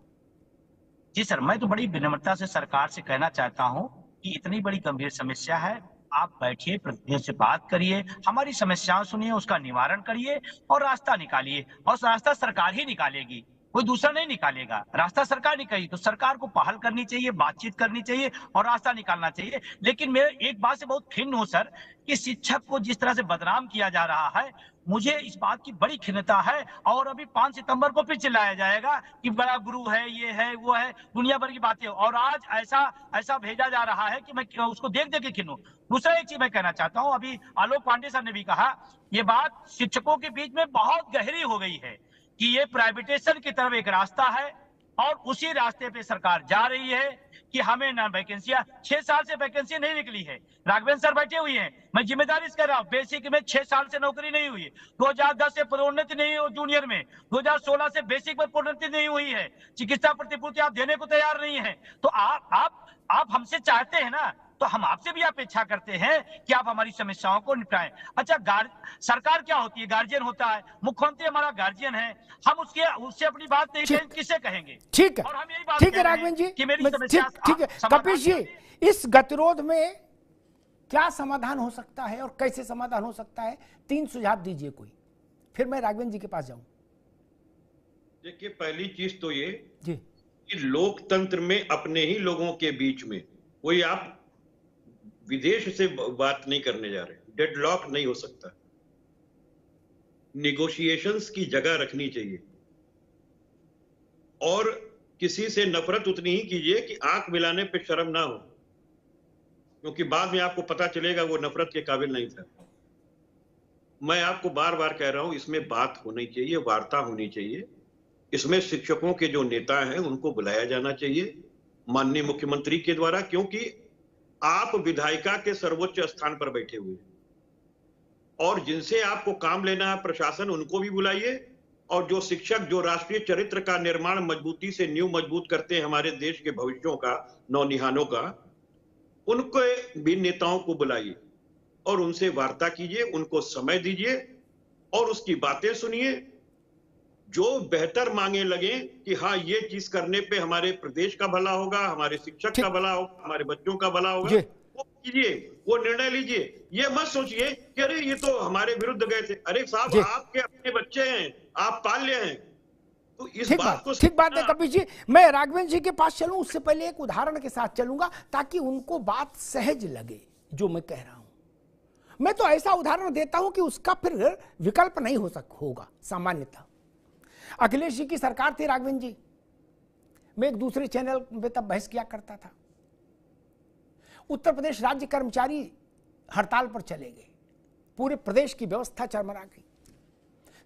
S10: जी सर, मैं तो बड़ी विनम्रता से सरकार से कहना चाहता हूं कि इतनी बड़ी गंभीर समस्या है, आप बैठिए, प्रतिनिधियों से बात करिए, हमारी समस्याओं सुनिए, उसका निवारण करिए और रास्ता निकालिए। और रास्ता सरकार ही निकालेगी, कोई दूसरा नहीं निकालेगा। रास्ता सरकार निकालेगी तो सरकार को पहल करनी चाहिए, बातचीत करनी चाहिए और रास्ता निकालना चाहिए। लेकिन मैं एक बात से बहुत खिन्न हूं सर कि शिक्षक को जिस तरह से बदनाम किया जा रहा है, मुझे इस बात की बड़ी खिन्नता है। और अभी 5 सितंबर को फिर चिल्लाया जाएगा कि बड़ा गुरु है, ये है, वो है, दुनिया भर की बातें। और आज ऐसा भेजा जा रहा है कि मैं उसको देख देख के खिन्न हूं। दूसरा एक चीज मैं कहना चाहता हूं, अभी आलोक पांडे साहब ने भी कहा, ये बात शिक्षकों के बीच में बहुत गहरी हो गई है कि ये प्राइवेटाइजेशन की तरफ एक रास्ता है और उसी रास्ते पे सरकार जा रही है कि हमें ना वैकेंसियां, 6 साल से वैकेंसी नहीं निकली है। राघवेंद्र सर बैठे हुए हैं, मैं जिम्मेदारी से कर रहा हूं, बेसिक में 6 साल से नौकरी नहीं हुई है, 2010 से पदोन्नति नहीं हुई जूनियर में, 2016 से बेसिक में पदोन्नति नहीं हुई है, चिकित्सा प्रतिपूर्ति आप देने को तैयार नहीं है। तो आप हमसे चाहते हैं ना, तो हम आपसे भी अपेक्षा करते हैं कि आप हमारी समस्याओं को निपटाएं। अच्छा, सरकार क्या होती है? गार्जियन होता है, मुख्यमंत्री हमारा गार्जियन है, हम उससे अपनी बात नहीं कहें, किससे कहेंगे?
S1: ठीक है,
S10: और हम यही बात
S1: ठीक है राघवेंद्र जी,
S10: कि मेरी समस्या
S1: ठीक है कपिश जी, इस गतिरोध में क्या समाधान हो सकता है और कैसे समाधान हो सकता है? 3 सुझाव दीजिए कोई, फिर मैं राघवेंद्र जी के पास जाऊं।
S11: देखिए, पहली चीज तो ये
S1: जी
S11: कि लोकतंत्र में अपने ही लोगों के बीच में कोई आप विदेश से बात नहीं करने जा रहे, डेडलॉक नहीं हो सकता। निगोशिएशंस की जगह रखनी चाहिए और किसी से नफरत उतनी ही कीजिए कि आंख मिलाने पे शर्म ना हो, क्योंकि बाद में आपको पता चलेगा वो नफरत के काबिल नहीं था। मैं आपको बार बार कह रहा हूं, इसमें बात होनी चाहिए, वार्ता होनी चाहिए। इसमें शिक्षकों के जो नेता हैं उनको बुलाया जाना चाहिए माननीय मुख्यमंत्री के द्वारा, क्योंकि आप विधायिका के सर्वोच्च स्थान पर बैठे हुए हैं और जिनसे आपको काम लेना है प्रशासन, उनको भी बुलाइए। और जो शिक्षक जो राष्ट्रीय चरित्र का निर्माण मजबूती से नींव मजबूत करते हैं हमारे देश के भविष्यों का, नौनिहालों का, उनको भी नेताओं को बुलाइए और उनसे वार्ता कीजिए, उनको समय दीजिए और उसकी बातें सुनिए। जो बेहतर मांगे लगे कि हाँ ये चीज करने पे हमारे प्रदेश का भला होगा, हमारे शिक्षक का भला होगा, हमारे बच्चों का भला होगा, वो कीजिए, वो निर्णय लीजिए। ये मत सोचिए कि अरे ये तो हमारे विरुद्ध गए थे। अरे साहब, आपके अपने बच्चे हैं, आप पाल्य हैं, तो इस बात को
S1: ठीक बात है कपिश जी। मैं राघवेंद्र जी के पास चलूं, उससे पहले एक उदाहरण के साथ चलूंगा ताकि उनको बात सहज लगे जो मैं कह रहा हूं। मैं तो ऐसा उदाहरण देता हूं कि उसका फिर विकल्प नहीं होगा सामान्यतः। अखिलेश जी की सरकार थी राघवेंद्र जी, मैं एक दूसरे चैनल पे तब बहस किया करता था। उत्तर प्रदेश राज्य कर्मचारी हड़ताल पर चले गए, पूरे प्रदेश की व्यवस्था चरमरा गई।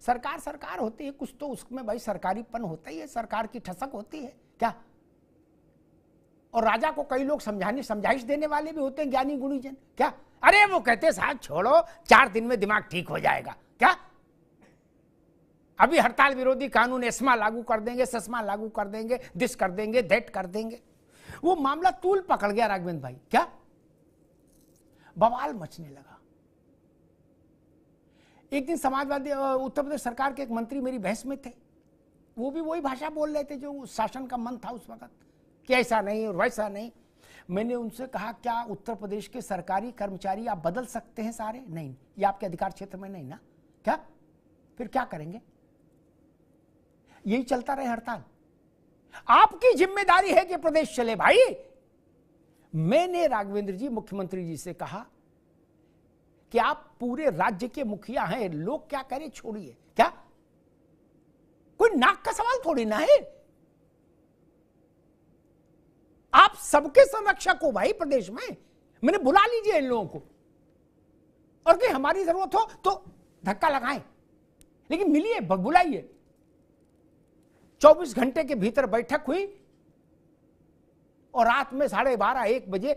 S1: सरकार होती है कुछ तो उसमें भाई सरकारीपन होता ही है, सरकार की ठसक होती है क्या। और राजा को कई लोग समझाइश देने वाले भी होते हैं, ज्ञानी गुणीजन क्या। अरे वो कहते साहब छोड़ो, 4 दिन में दिमाग ठीक हो जाएगा क्या। अभी हड़ताल विरोधी कानून एस्मा लागू कर देंगे, सस्मा लागू कर देंगे, दिस कर देंगे, दैट कर देंगे। वो मामला तूल पकड़ गया राघवेंद्र भाई, क्या बवाल मचने लगा। एक दिन समाजवादी उत्तर प्रदेश सरकार के एक मंत्री मेरी बहस में थे, वो भी वही भाषा बोल रहे थे जो शासन का मन था उस वक्त कि ऐसा नहीं और वैसा नहीं। मैंने उनसे कहा क्या उत्तर प्रदेश के सरकारी कर्मचारी आप बदल सकते हैं सारे? नहीं, ये आपके अधिकार क्षेत्र में नहीं ना। क्या फिर क्या करेंगे? यही चलता रहे हड़ताल? आपकी जिम्मेदारी है कि प्रदेश चले भाई। मैंने राघवेंद्र जी मुख्यमंत्री जी से कहा कि आप पूरे राज्य के मुखिया हैं, लोग क्या करें छोड़िए, क्या कोई नाक का सवाल थोड़ी ना है। आप सबके संरक्षक हो भाई प्रदेश में। मैंने बुला लीजिए इन लोगों को और कि हमारी जरूरत हो तो धक्का लगाएं, लेकिन मिलिए, बुलाइए। 24 घंटे के भीतर बैठक हुई और रात में 12:30-1 बजे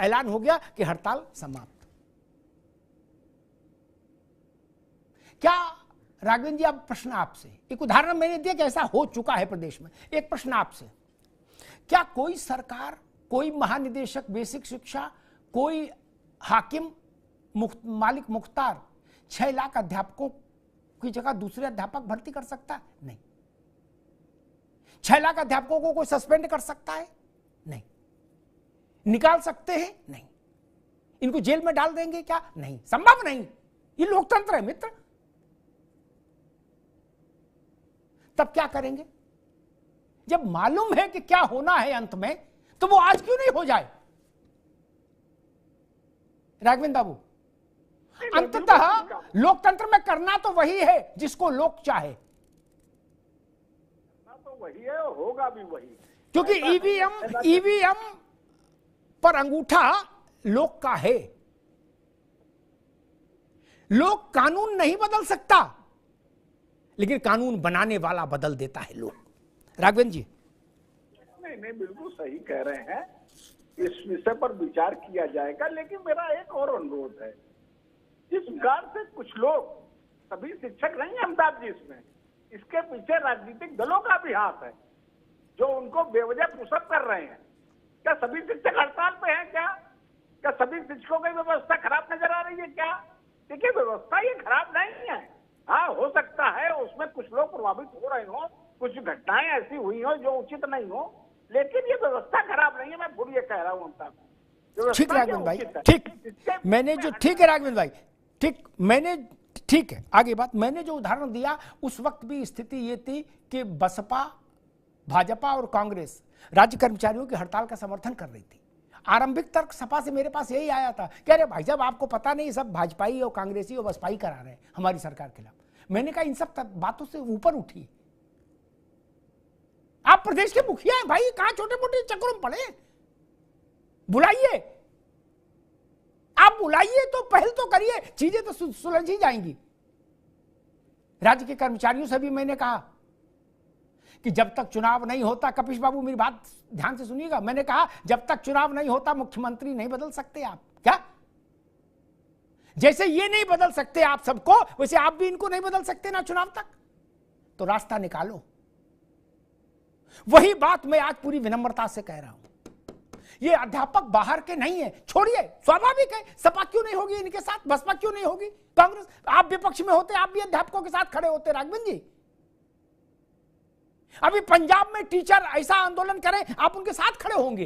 S1: ऐलान हो गया कि हड़ताल समाप्त। क्या राघवेंद्र जी, अब प्रश्न आपसे, एक उदाहरण मैंने दिया कि ऐसा हो चुका है प्रदेश में। एक प्रश्न आपसे, क्या कोई सरकार, कोई महानिदेशक बेसिक शिक्षा, कोई हाकिम मालिक मुख्तार 6 लाख अध्यापकों की जगह दूसरे अध्यापक भर्ती कर सकता है? नहीं। 6 लाख अध्यापकों को कोई सस्पेंड कर सकता है? नहीं। निकाल सकते हैं? नहीं। इनको जेल में डाल देंगे क्या? नहीं, संभव नहीं। ये लोकतंत्र है मित्र। तब क्या करेंगे? जब मालूम है कि क्या होना है अंत में, तो वो आज क्यों नहीं हो जाए? राघवेंद्र बाबू, अंततः लोकतंत्र में करना तो वही है जिसको लोग चाहे,
S12: तो वही है, होगा भी वही,
S1: क्योंकि ईवीएम पर अंगूठा लोग का है। लोग कानून नहीं बदल सकता, लेकिन कानून बनाने वाला बदल देता है लोग। राघवेंद्र जी,
S12: नहीं नहीं, बिल्कुल सही कह रहे हैं। इस विषय पर विचार किया जाएगा, लेकिन मेरा एक और अनुरोध है। जिस प्रकार से कुछ लोग, सभी शिक्षक नहीं है अमिताभ जी इसमें, इसके पीछे राजनीतिक दलों का भी हाथ है, जो उनको बेवजह पुशअप कर रहे हैं। क्या सभी शिक्षक हड़ताल पे हैं? क्या सभी शिक्षकों की व्यवस्था खराब नजर आ रही है क्या? देखिए, व्यवस्था ये खराब नहीं है। हाँ, हो सकता है उसमें कुछ लोग प्रभावित हो रहे हो, कुछ घटनाएं ऐसी हुई हो जो उचित नहीं हो, लेकिन ये व्यवस्था खराब नहीं है। मैं भूल ये कह रहा हूँ अमिताभ।
S1: ठीक राघवेंद्र भाई, ठीक। मैंने जो, ठीक है राघवेंद्र भाई, ठीक, मैंने, ठीक है, आगे बात। मैंने जो उदाहरण दिया उस वक्त भी स्थिति ये थी कि बसपा, भाजपा और कांग्रेस राज्य कर्मचारियों की हड़ताल का समर्थन कर रही थी। आरंभिक तर्क सपा से मेरे पास यही आया था कि अरे भाई साहब, आपको पता नहीं, सब भाजपाई और कांग्रेसी और बसपाई करा रहे हैं हमारी सरकार के खिलाफ। मैंने कहा इन सब बातों से ऊपर उठिए। आप प्रदेश के मुखिया हैं भाई, कहां छोटे मोटे चक्करों में पड़े? बुलाइए, आप बुलाइए तो पहल तो करिए, चीजें तो सुलझ ही जाएंगी। राज्य के कर्मचारियों से भी मैंने कहा कि जब तक चुनाव नहीं होता, कपिश बाबू मेरी बात ध्यान से सुनिएगा, मैंने कहा जब तक चुनाव नहीं होता मुख्यमंत्री नहीं बदल सकते आप। क्या? जैसे ये नहीं बदल सकते आप सबको, वैसे आप भी इनको नहीं बदल सकते ना चुनाव तक। तो रास्ता निकालो। वही बात मैं आज पूरी विनम्रता से कह रहा हूं। ये अध्यापक बाहर के नहीं है, छोड़िए, स्वाभाविक है। सपा क्यों नहीं होगी इनके साथ? बसपा क्यों नहीं होगी? कांग्रेस, आप विपक्ष में होते आप भी अध्यापकों के साथ खड़े होते राघवेंद्र जी। अभी पंजाब में टीचर ऐसा आंदोलन करें, आप उनके साथ खड़े होंगे।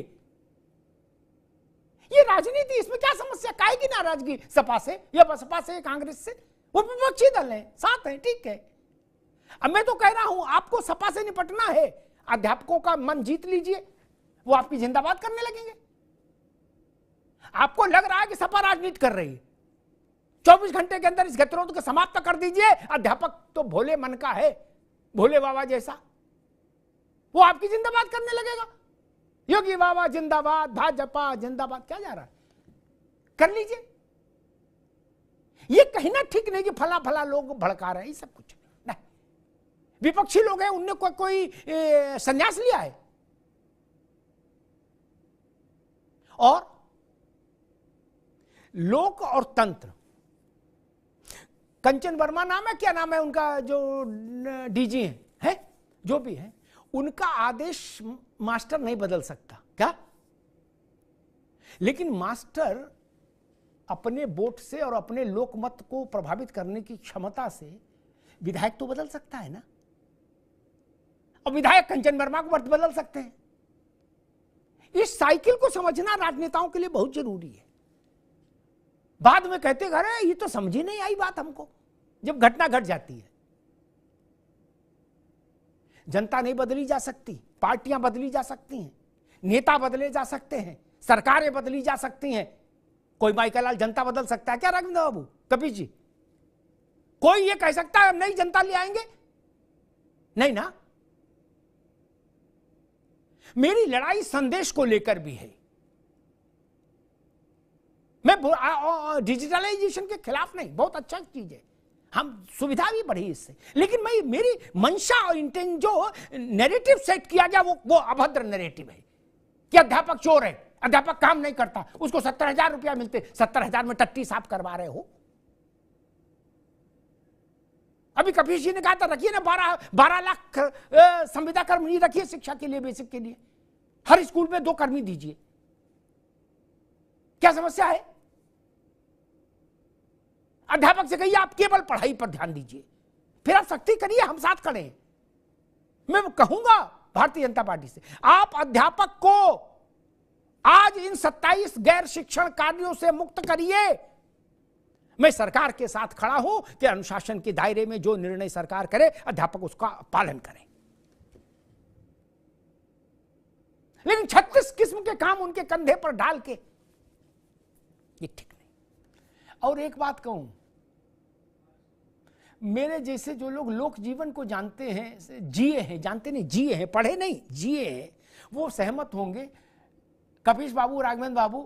S1: ये राजनीति, इसमें क्या समस्या? काहे की नाराजगी सपा से या बसपा से, कांग्रेस से? वो विपक्षी दल है, साथ है, ठीक है। अब मैं तो कह रहा हूं आपको सपा से निपटना है, अध्यापकों का मन जीत लीजिए, वो आपकी जिंदाबाद करने लगेंगे। आपको लग रहा है कि सपा राजनीति कर रही है, 24 घंटे के अंदर इस गतिरोध को समाप्त कर दीजिए। अध्यापक तो भोले मन का है, भोले बाबा जैसा, वो आपकी जिंदाबाद करने लगेगा। योगी बाबा जिंदाबाद, भाजपा जिंदाबाद, क्या जा रहा है? कर लीजिए। ये कहना ठीक नहीं कि फला फला लोग भड़का रहे हैं, सब कुछ नहीं। विपक्षी लोग हैं, उनने कोई संन्यास लिया है? और लोक और तंत्र, कंचन वर्मा नाम है, क्या नाम है उनका, जो डीजी है, जो भी है, उनका आदेश मास्टर नहीं बदल सकता। क्या? लेकिन मास्टर अपने वोट से और अपने लोकमत को प्रभावित करने की क्षमता से विधायक तो बदल सकता है ना। और विधायक कंचन वर्मा को बदल सकते हैं। इस साइकिल को समझना राजनेताओं के लिए बहुत जरूरी है। बाद में कहते अरे ये तो समझी नहीं आई बात हमको, जब घटना घट जाती है। जनता नहीं बदली जा सकती, पार्टियां बदली जा सकती हैं, नेता बदले जा सकते हैं, सरकारें बदली जा सकती हैं। कोई माइकल जनता बदल सकता है क्या राघवेंद्र बाबू, कपिश जी? कोई ये कह सकता है हम नई जनता ले आएंगे? नहीं ना। मेरी लड़ाई संदेश को लेकर भी है। मैं डिजिटलाइजेशन के खिलाफ नहीं, बहुत अच्छा चीज है, हम सुविधा भी बढ़ी इससे, लेकिन मेरी मंशा और इंटेंट जो नैरेटिव सेट किया गया वो अभद्र नैरेटिव है कि अध्यापक चोर है, अध्यापक काम नहीं करता, उसको 70,000 रुपया मिलते, 70,000 में टट्टी साफ करवा रहे हो। अभी कपिश जी ने कहा था रखिए ना 12 लाख संविदा कर्मी रखिए शिक्षा के लिए, बेसिक के लिए, हर स्कूल में 2 कर्मी दीजिए। क्या समस्या है? अध्यापक से कहिए आप केवल पढ़ाई पर ध्यान दीजिए, फिर आप सख्ती करिए, हम साथ खड़े हैं। मैं कहूंगा भारतीय जनता पार्टी से, आप अध्यापक को आज इन 27 गैर शिक्षण कार्यों से मुक्त करिए। मैं सरकार के साथ खड़ा हूं कि अनुशासन के दायरे में जो निर्णय सरकार करे अध्यापक उसका पालन करें, लेकिन 36 किस्म के काम उनके कंधे पर डाल के ये ठीक नहीं। और एक बात कहूं, मेरे जैसे जो लोग लोक जीवन को जानते हैं, जिए हैं, जानते नहीं जिए हैं, पढ़े नहीं जिए हैं, वो सहमत होंगे कपिश बाबू, राघवेंद्र बाबू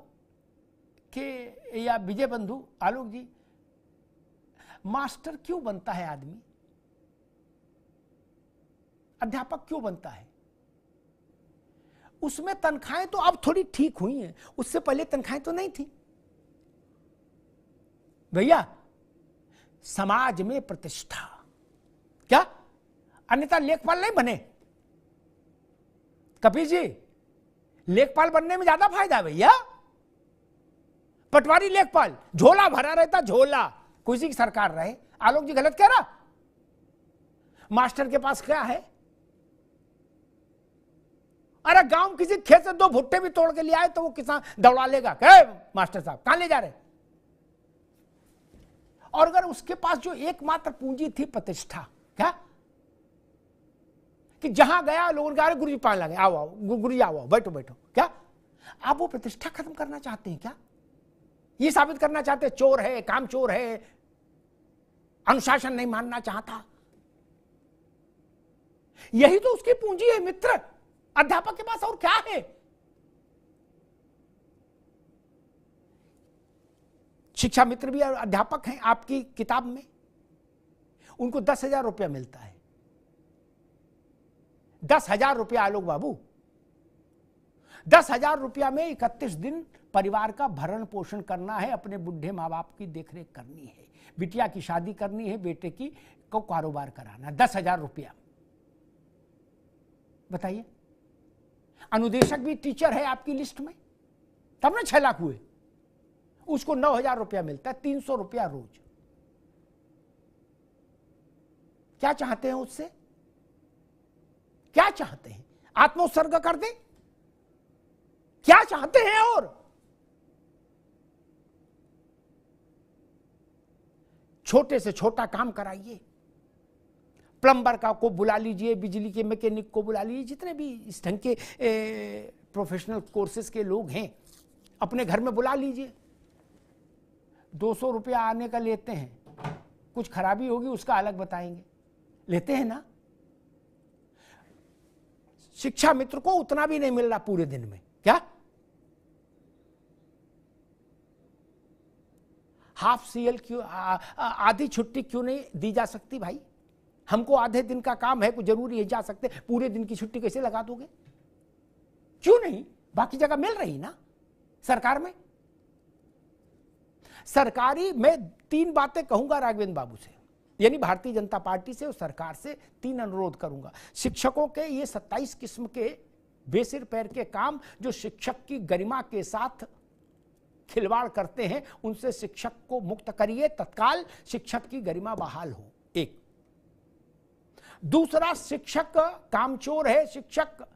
S1: के या विजय बंधु, आलोक जी, मास्टर क्यों बनता है आदमी? अध्यापक क्यों बनता है? उसमें तनख्वाहें तो अब थोड़ी ठीक हुई हैं, उससे पहले तनख्वाहें तो नहीं थी भैया। समाज में प्रतिष्ठा, क्या अन्यथा लेखपाल नहीं बने? कपिल जी, लेखपाल बनने में ज्यादा फायदा है भैया। पटवारी लेखपाल, झोला भरा रहता, झोला, किसी की सरकार रहे। आलोक जी गलत कह रहा? मास्टर के पास क्या है? अरे गांव किसी खेत से 2 भुट्टे भी तोड़ के ले आए तो वो किसान दौड़ा लेगा, कहे मास्टर साहब कहां ले जा रहे? और अगर उसके पास जो एकमात्र पूंजी थी प्रतिष्ठा, क्या कि जहां गया लोगों ने कहा गुरुजी पान लगे, आओ आओ गुरुजी आओ बैठो बैठो, क्या आप वो प्रतिष्ठा खत्म करना चाहते हैं? क्या ये साबित करना चाहते हैं चोर है, काम चोर है, अनुशासन नहीं मानना चाहता? यही तो उसकी पूंजी है मित्र। अध्यापक के पास और क्या है? शिक्षा मित्र भी अध्यापक हैं आपकी किताब में, उनको 10,000 रुपया मिलता है। 10,000 रुपया आलोक बाबू, 10,000 रुपया में 31 दिन परिवार का भरण पोषण करना है, अपने बुढ़े माँ बाप की देखरेख करनी है, बिटिया की शादी करनी है, बेटे की को कारोबार कराना। 10,000 रुपया, बताइए। अनुदेशक भी टीचर है आपकी लिस्ट में, तब ना 6 लाख हुए। उसको 9,000 रुपया मिलता है, 300 रुपया रोज। क्या चाहते हैं उससे? क्या चाहते हैं? आत्मोत्सर्ग कर दे? क्या चाहते हैं? और छोटे से छोटा काम कराइए, प्लम्बर का को बुला लीजिए, बिजली के मैकेनिक को बुला लीजिए, जितने भी इस ढंग के प्रोफेशनल कोर्सेज के लोग हैं अपने घर में बुला लीजिए। 200 रुपया आने का लेते हैं, कुछ खराबी होगी उसका अलग बताएंगे, लेते हैं ना। शिक्षा मित्र को उतना भी नहीं मिल रहा पूरे दिन में, क्या हाफ सीएल क्यों, आधी छुट्टी क्यों नहीं दी जा सकती भाई? हमको आधे दिन का काम है, कुछ जरूरी है, जा सकते, पूरे दिन की छुट्टी कैसे लगा दोगे? क्यों नहीं? बाकी जगह मिल रही ना सरकार में। सरकारी, मैं 3 बातें कहूंगा राघवेंद्र बाबू से, यानी भारतीय जनता पार्टी से और सरकार से 3 अनुरोध करूंगा। शिक्षकों के ये 27 किस्म के बेसिर पैर के काम जो शिक्षक की गरिमा के साथ खिलवाड़ करते हैं, उनसे शिक्षक को मुक्त करिए, तत्काल शिक्षक की गरिमा बहाल हो। एक। दूसरा, शिक्षक कामचोर है, शिक्षक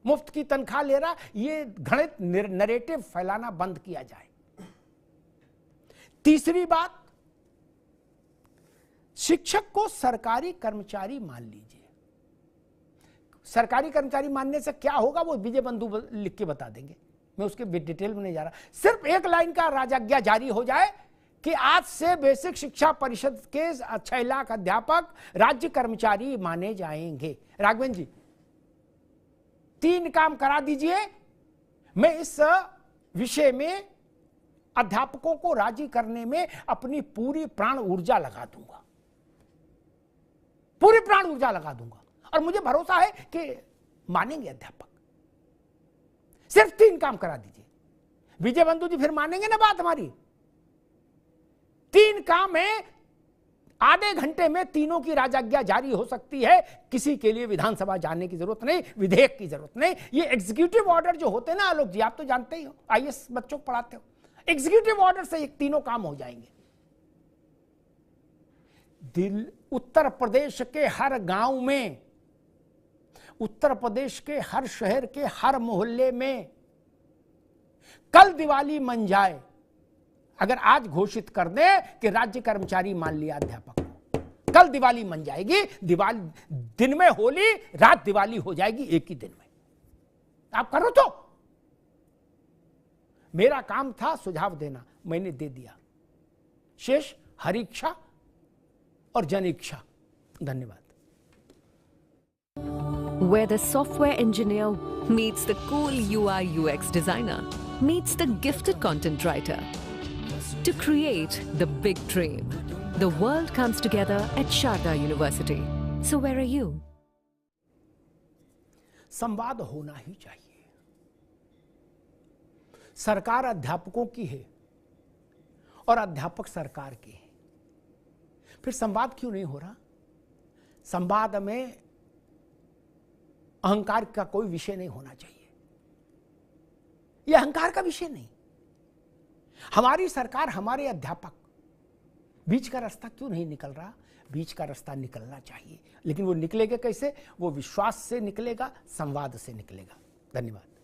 S1: मुफ्त की तनख्वाह ले रहा, ये घृणित नैरेटिव फैलाना बंद किया जाए। तीसरी बात, शिक्षक को सरकारी कर्मचारी मान लीजिए। सरकारी कर्मचारी मानने से क्या होगा वो विजय बंधु लिख के बता देंगे, मैं उसके डिटेल में नहीं जा रहा। सिर्फ 1 लाइन का राजाज्ञा जारी हो जाए कि आज से बेसिक शिक्षा परिषद के 6 लाख अध्यापक राज्य कर्मचारी माने जाएंगे। राघवेंद्र जी 3 काम करा दीजिए, मैं इस विषय में अध्यापकों को राजी करने में अपनी पूरी प्राण ऊर्जा लगा दूंगा, पूरी प्राण ऊर्जा लगा दूंगा, और मुझे भरोसा है कि मानेंगे अध्यापक। सिर्फ 3 काम करा दीजिए, विजय बंधु जी फिर मानेंगे ना बात हमारी। 3 काम है, आधे घंटे में तीनों की राजाज्ञा जारी हो सकती है। किसी के लिए विधानसभा जाने की जरूरत नहीं, विधेयक की जरूरत नहीं। ये एग्जीक्यूटिव ऑर्डर जो होते हैं ना आलोक जी, आप तो जानते ही हो, आईएएस बच्चों को पढ़ाते हो, एग्जीक्यूटिव ऑर्डर से ये तीनों काम हो जाएंगे। उत्तर प्रदेश के हर गांव में, उत्तर प्रदेश के हर शहर के हर मोहल्ले में कल दिवाली मन जाए, अगर आज घोषित कर दे कि राज्य कर्मचारी मान लिया अध्यापक को, कल दिवाली मन जाएगी। दिवाली दिन में होली, रात दिवाली हो जाएगी एक ही दिन में। आप करो तो। मेरा काम था सुझाव देना, मैंने दे दिया, शेष हरि इच्छा और जन इच्छा। धन्यवाद।
S8: Where the software engineer meets the cool UI UX designer, meets the gifted content writer. To create the big dream, the world comes together at Sharda University. So where are you?
S1: संवाद होना ही चाहिए। सरकार अध्यापकों की है और अध्यापक सरकार के हैं, फिर संवाद क्यों नहीं हो रहा? संवाद में अहंकार का कोई विषय नहीं होना चाहिए। यह अहंकार का विषय नहीं। हमारी सरकार, हमारे अध्यापक, बीच का रास्ता क्यों नहीं निकल रहा? बीच का रास्ता निकलना चाहिए, लेकिन वो निकलेगा कैसे? वो विश्वास से निकलेगा, संवाद से निकलेगा। धन्यवाद।